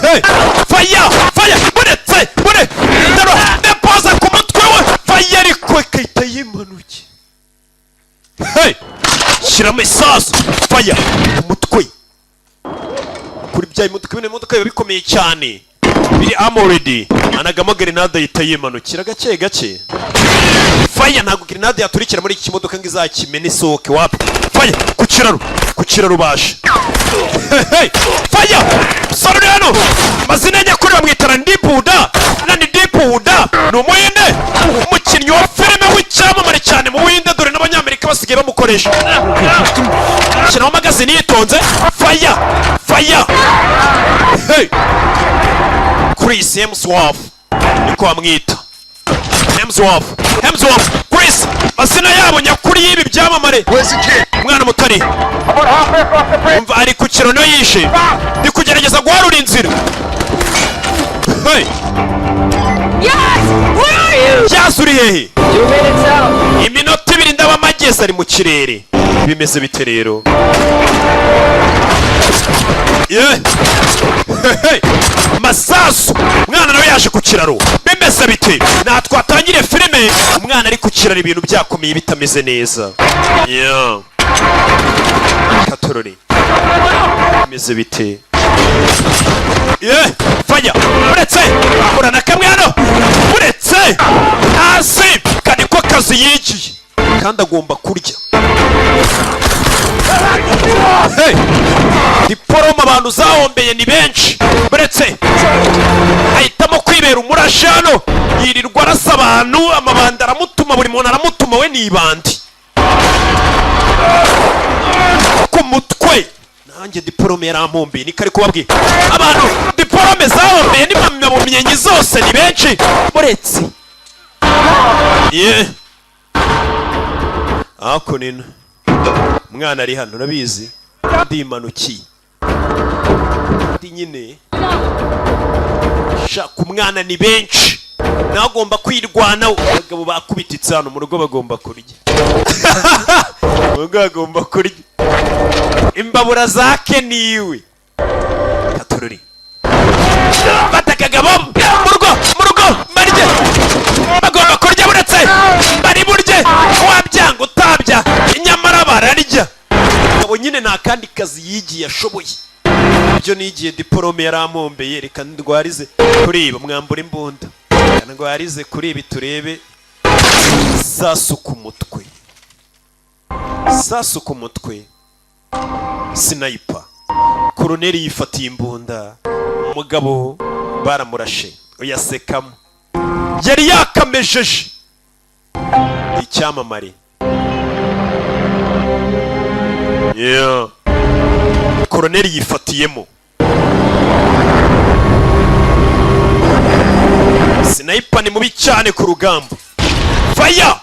hey fire buretse daro depoza ku mutwe we fire ariko ikahita yimanuke hey shyiramo isasu fire ku mutwe kuri bya imodoka biba bikomeye cyane biri armored anagamo grenade yita yimanukira gake faya ntabwo grenade yaturikira muri iki kimodoka ngo izakimene isohoke wapi faya ku kiraro basha faya sorry hano mazina nyakuri bamwitara Ndibuda nani Ndibuda ni umuyinde umukinnyi wa filime w'icyamamare cyane mu Buhinde dore n'abanyamerika basigaye bamukoresha kina magazine yitonze faya Chris Hemsworth niko bamwita Hemsworth Chris mazina yabo nyakuri y'ibi byamamare umwana mutari umva ari ku kirano yishe ndi kugerageza guharura inzira uri hehe iminota 2 ndaba amagezi ari mu kirere bimeze bite rero masasu umwana nawe yaje ku kiraro bimeze bite natwatangire filime umwana ari ku kiraro ibintu byakomeye bitameze neza katorori bimeze bite faya uretse urana kamwe hano uretse hasi kandi ko kazi yigiye kandi agomba kurya diporoma abantu zahombeye ni benshi uretse ahitamo kwibera umurashano yirirwa arasa abantu amabandi aramutuma buri muntu aramutuma we ni ibandi ku mutwe nanjye diporome yarampombeye niko ari kubabwira abantu diporome zahombeye n'impamyabumenyi zose ni benshi uretse ako nina umwana ari hano urabizi ndimanukiye ndi nyine shaka umwana ni benshi nagomba kwirwana abagabo bakubititse hano mu rugo bagomba kurya bagomba kurya imbabura zake niwe katorori batakagabo mu rugo marye bagomba kurya buretse bari burye wabyanga utabya inyamara bararya abo nyine nta kandi kazi yigiye ashoboye ibyo nigiye diporome yarampombeye reka ndwarize kuriba mwambura imbunda ndwarize kuri ibi turebe sasu ku mutwe sniper koroneri yifatiye imbunda umugabo baramurashe uyasekamo yari yakamejeje icyamamare koroneri yifatiyemo sniper ni mubi cyane ku rugamba faya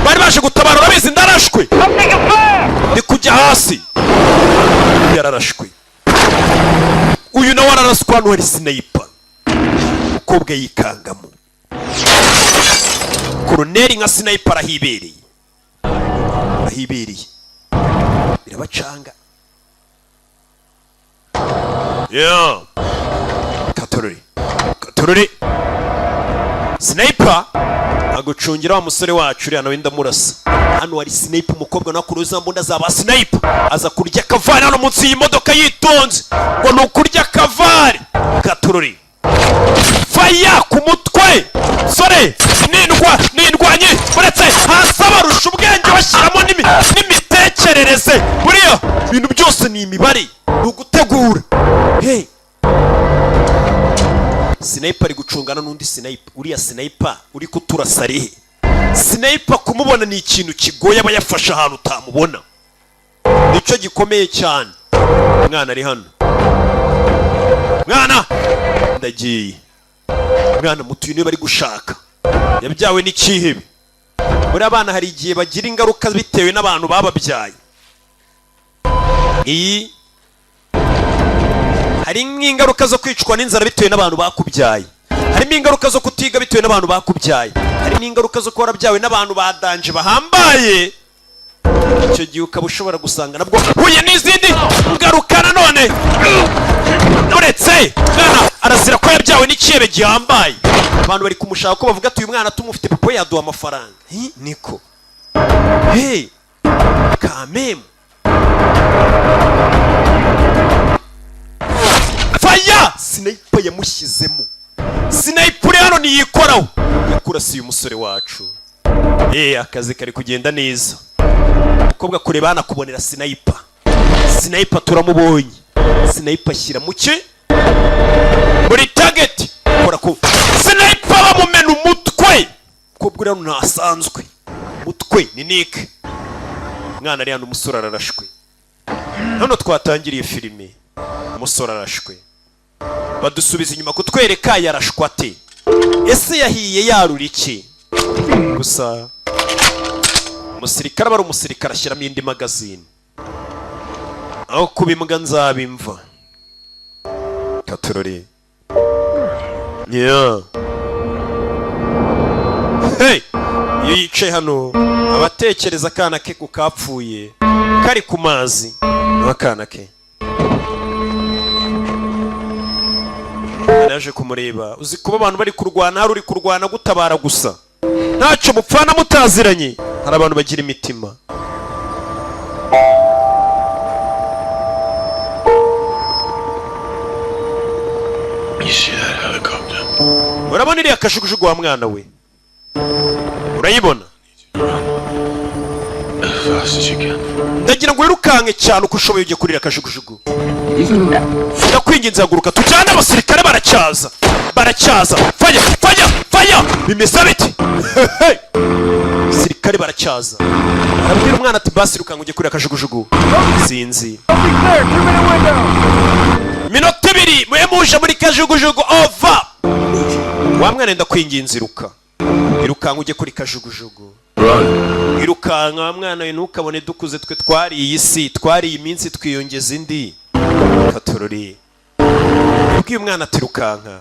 bari baje gutabara urabizi ndarashwe ndi kujya hasi yararashwe uyu nawe araraswa hano hari sniper umukobwa yikangamo koroneri nka sniper ahibereye birabacanga katorori sniper agucungira wa musore wacu uriya nawe ndamurasa hano hari sniper umukobwa nakuru uzambunda zaba sniper aza kurya kavari hano munsi y'imodoka yitonze ngo ni ukurya kavari katorori faya ku mutwe sore nindwanye uretse hasi abarusha ubwenge bashyiramo n'imitekerereze buriya ibintu byose ni imibare ni ugutegura sniper ari gucungana n'undi sniper uriya sniper uri kuturasa arihe sniper kumubona ni ikintu kigoye aba yafashe ahantu utamubona nicyo gikomeye cyane umwana ari hano mwana ndagiye mwana mutuye niwe bari gushaka yabyawe n'ikihebe buri abana hari igihe bagira ingaruka bitewe n'abantu bababyaye iyi harimo ingaruka zo kwicwa n'inzara bitewe n'abantu bakubyaye harimo ingaruka zo kutiga bitewe n'abantu bakubyaye harimo ingaruka zo kuba warabyawe n'abantu badanje bahambaye icyo gihe ukaba ushobora gusanga nabwo huye n'izindi ngaruka nanone uretse mwana arazira ko yabyawe n'ikihebe gihambaye abantu bari kumushaka ko bavuga ati uyu mwana tumufite papa we yaduha amafaranga niko kamemu faya sniper yamushyizemo sniper hano niyikoraho yakurasiye umusore wacu akazi kari kugenda neza. Umukobwa kureba hano akubonera sniper. Sniper turamubonye. Sniper ashyira mu cye muri target. Kora ko sniper bamumena umutwe. Umukobwa uri hano ntasanzwe. Umutwe ni Nick. Mwana ari hano umusore ararashwe. Hano twatangiriye filime. Umusore arashwe. Badusubiza inyuma kutwereka yarashwa ate. Ese yahiye yarura iki? Gusa umusirikare bari umusirikare ashyiramo indi magazine. Aho kubimbwa nzabimva. Katurori. Yeah. Hey! Iyo yicaye hano abatekereza akana ke kukapfuye kari ku mazi n'akana ke. Naje kumureba. Uzi kuba abantu bari kurwana hari uri kurwana gutabara gusa. Ntacyo mupfana mutaziranye. Hari abantu bagira imitima. Urabona iriya kashukushugu wa mwana we? Urayibona? Ndagira ngo wirukanke cyane uko ushoboye ujye kurira kashukushugu. Ndakwinginze haguruka tujyane abasirikare baracyaza. Baracyaza. Faya. Bimeze biti. Sirikare baracyaza. Arabwira umwana ati basi rukanka ujye kurira kashukushugu. Sinzi. Minota 2 muje muri kajugujugu over. Wa mwana ndakwinginze iruka. Irukanka ujye kuri kajugujugu. Irukanka mwana we ntukabone dukuze twe twari iyi si, twari iyi minsi twiyongeza indi. Katurori. Ubwiye umwana ati rukanka.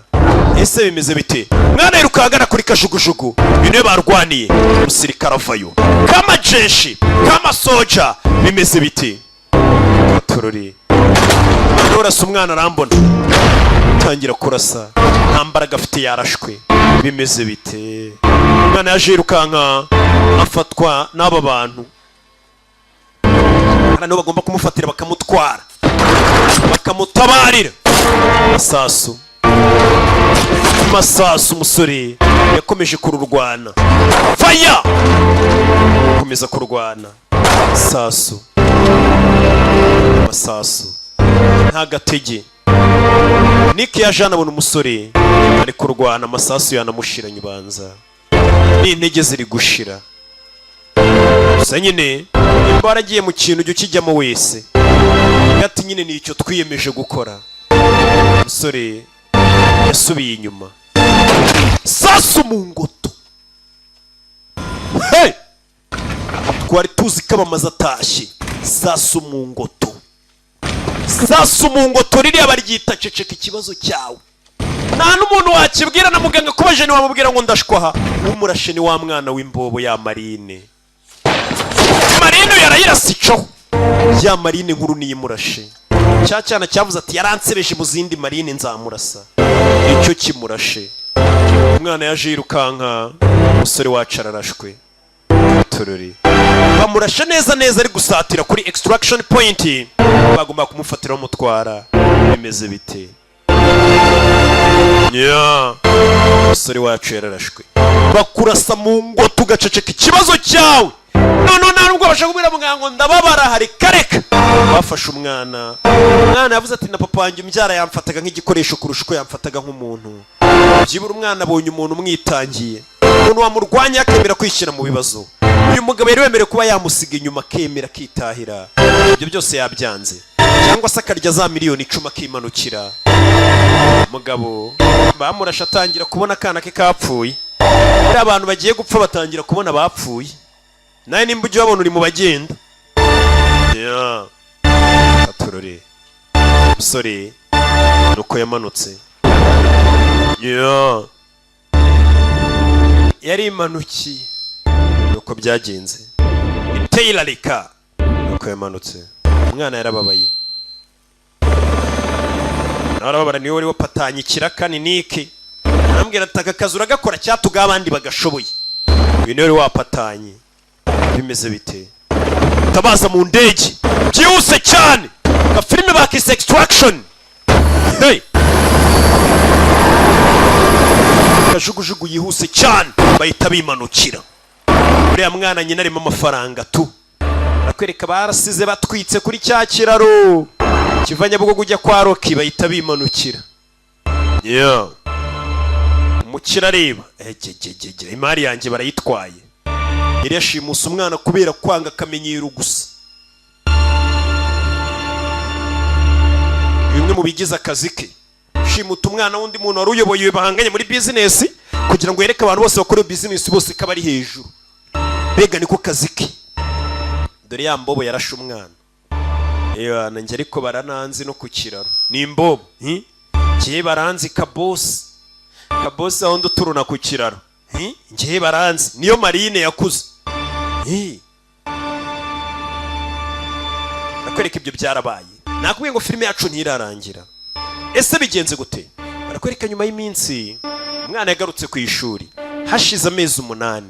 Ese bimeze bite? Mwana irukangana kuri kajugujugu. Bine barwaniye. Umusirikare avayo. Kama jeshi, kama soja. Bimeze bite? Katurori. Urasa umwana arambona. Tangira kurasa. Nta mbaraga afite yarashwe. Bimeze bite? Mwana yaje irukanka afatwa n'aba bantu. Hano bagomba kumufatira bakamutwara. Bakamutabarira. Masasu umusore yakomeje kururwana. Fire! Komeza kurwana. Masasu. Nta gatege. Nick yaje anabona umusore ari kurwana amasasu yanamushiranye ubanza. Ni intege ziri gushira. Gusa nyine imbara agiye mu kintu cyo kijyamo wese. Gati nyine ni icyo twiyemeje gukora. Umusore yasubiye inyuma. Sasu mu ngoto. Hey! Twari tuzi ko abamaze atashye. Sasu mu ngoto. Sasu mu ngoto ririya baryita ceceka ikibazo cyawe. Nta n'umuntu wakibwira na muganga kuba je ni wamubwira ngo ndashwaha. Umurashe ni wa mwana w'imbobo ya Marine. Marine yarayirasico. Ya Marine nkuru ni imurashe. Cyana cyavuze ati yaransebeje mu zindi Marine nzamurasa. Icyo kimurashe. Umwana yaje yirukanka. Umusore wacu ararashwe. Tururi. Bamurashe neza ari gusatira kuri extraction point. Bagomba kumufatira umutwara. Bimeze bite? Yeah. Umusore wacu yararashwe. Bakurasa mu ngo tugaceceka ikibazo cyawe. None nubwo bashaka kubwira muganga ngo ndababara hari kareka. Bafashe umwana. Umwana yavuze ati na papa wanjye umbyara yamfataga nk'igikoresho kurusha uko yamfataga nk'umuntu. Byibura umwana abonye umuntu umwitangiye. Umuntu wamurwanya akemera kwishyira mu bibazo. Uyu mugabo yari wemerewe kuba yamusiga inyuma akemera kitahira. Ibyo byose yabyanze. Cyangwa se akarya za miliyoni 10 akimanukira. Mugabo bamurasha atangira kubona akana ke kapfuye. Abantu bagiye gupfa batangira kubona bapfuye. Naye nimba ujye wabona uri mu bagenda. Yeah. Katurore. Umusore nuko yamanutse. Yeah. Yari imanuki. Nuko byagenze. Iteyira reka. Nuko yamanutse. Umwana yarababaye. Narababara niwe wari wapatanye ikiraka ni Nick. Nambwira ataka kazura gakora cyatuga abandi bagashoboye. Uyu niwe wapatanye. Bimeze bite? Tabaza mu ndege. Byihuse cyane. Ka filime bakise extraction. Hey. Kajugujugu yihuse cyane bahita bimanukira. uriya mwana nyina arimo amafaranga tu. Barakwereka barasize batwitse kuri cya kiraro kiva Nyabugogo ujya kwa Roki bahita bimanukira. Umukira areba imari yanjye barayitwaye. Yari yashimusa umwana kubera kwanga akamenyero gusa. Bimwe mu bigize akazi ke, shimuta umwana wundi muntu wari uyoboye bahanganye muri business kugira ngo yereke abantu bose bakora business bose ko bari hejuru. Bega niko kazi ke. Dore ya mbobo yarashe umwana. Nanjye ariko barananzi no ku kiraro. Ni imbobo, ngiye baranzi kabosi aho nduturuna ku kiraro. Ngiye baranzi niyo Marine yakuze. Nakwereka ibyo byarabaye. Nakubwiye ngo filime yacu ntirarangira. Ese bigenze gute? Barakwereka nyuma y'iminsi umwana yagarutse ku ishuri hashize amezi 8.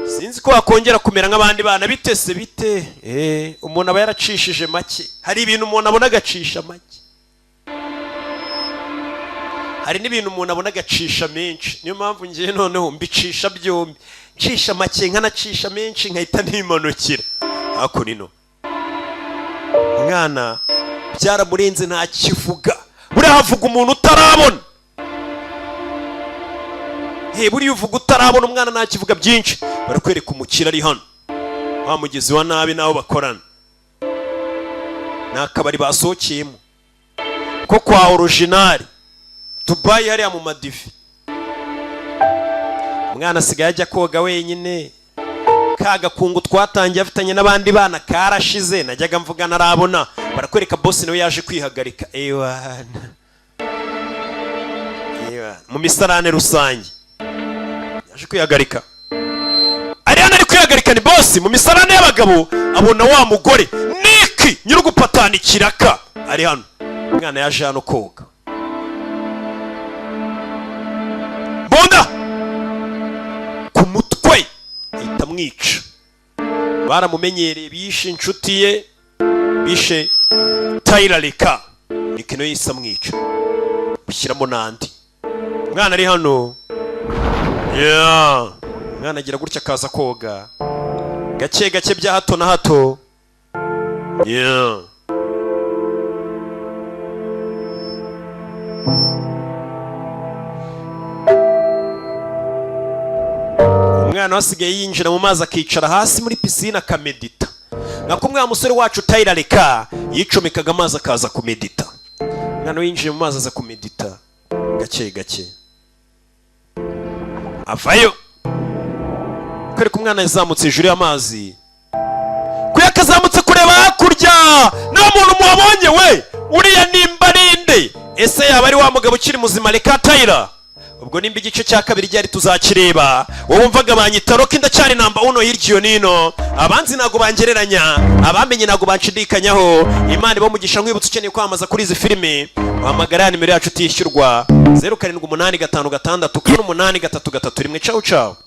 Sinzi ko wakongera kumera nk'abandi bana bitese bite. Umuntu aba yaracishije make. Hari ibintu umuntu abona agacisha make. Hari n'ibintu umuntu abona agacisha menshi. Niyo mpamvu ngiye noneho mbicisha byombi. Cisha make nkanacisha menshi nkahita nimanukira. Hako nino. Mwana byaramurenze nta kivuga. Buriya havuga umuntu utarabona. Buriya uvuga utarabona umwana nta kivuga byinshi. Barakwereka umukira ari hano. Wa mugezi wa nabi nawo bakorana. Nakabari basohokeyemo. Ko kwa original. Dubai hariya mu madivi. Umwana asigaye ajya koga wenyine. Kaga kungu twatangiye afitanye n'abandi bana karashize najyaga mvuga narabona. Barakwereka boss nawe yaje kwihagarika. Mu misarane rusange yaje kwihagarika. Ariana ari kwihagarika ni boss mu misarane y'abagabo abona wa mugore Niki nyiri gupatana ikiraka ari hano. Umwana yaje hano koga. Bonda ku mutwe itamwica. Baramumenyereye bishe inshuti ye bishe Tyler Leka nikino yisa mwica bishyiramo nandi. Umwana ari hano. Umwana agira gutya akaza koga gake gake bya hato na hato. Umwana wasigaye yinjira mu mazi akicara hasi muri pisine akamedita. Nakumwe wa musore wacu Tyler Leka yicomekaga amazi akaza kumedita. Umwana yinjiye mu mazi aza kumedita gake gake. Avayo. Kwereka umwana yazamutse hejuru y'amazi. Kuyakazamutse kureba hakurya. Nta muntu muhabonye we. Uriya nimba ninde? Ese yaba ari wa mugabo ukiri muzima Leka Tyler? Ubwo nimba igice cya kabiri ryari tuzakireba. Wowe umvaga banyita Roki ndacyari namba 1 hiryo nino. Abanzi nago bangereranya, abamenye nago banshidikanyaho. Imana ibamugisha nkwibutse ukeneye kwamaza kuri izi filime. Wahamagara nimero yacu tishyurwa 078556 833 rimwe. Ciao ciao.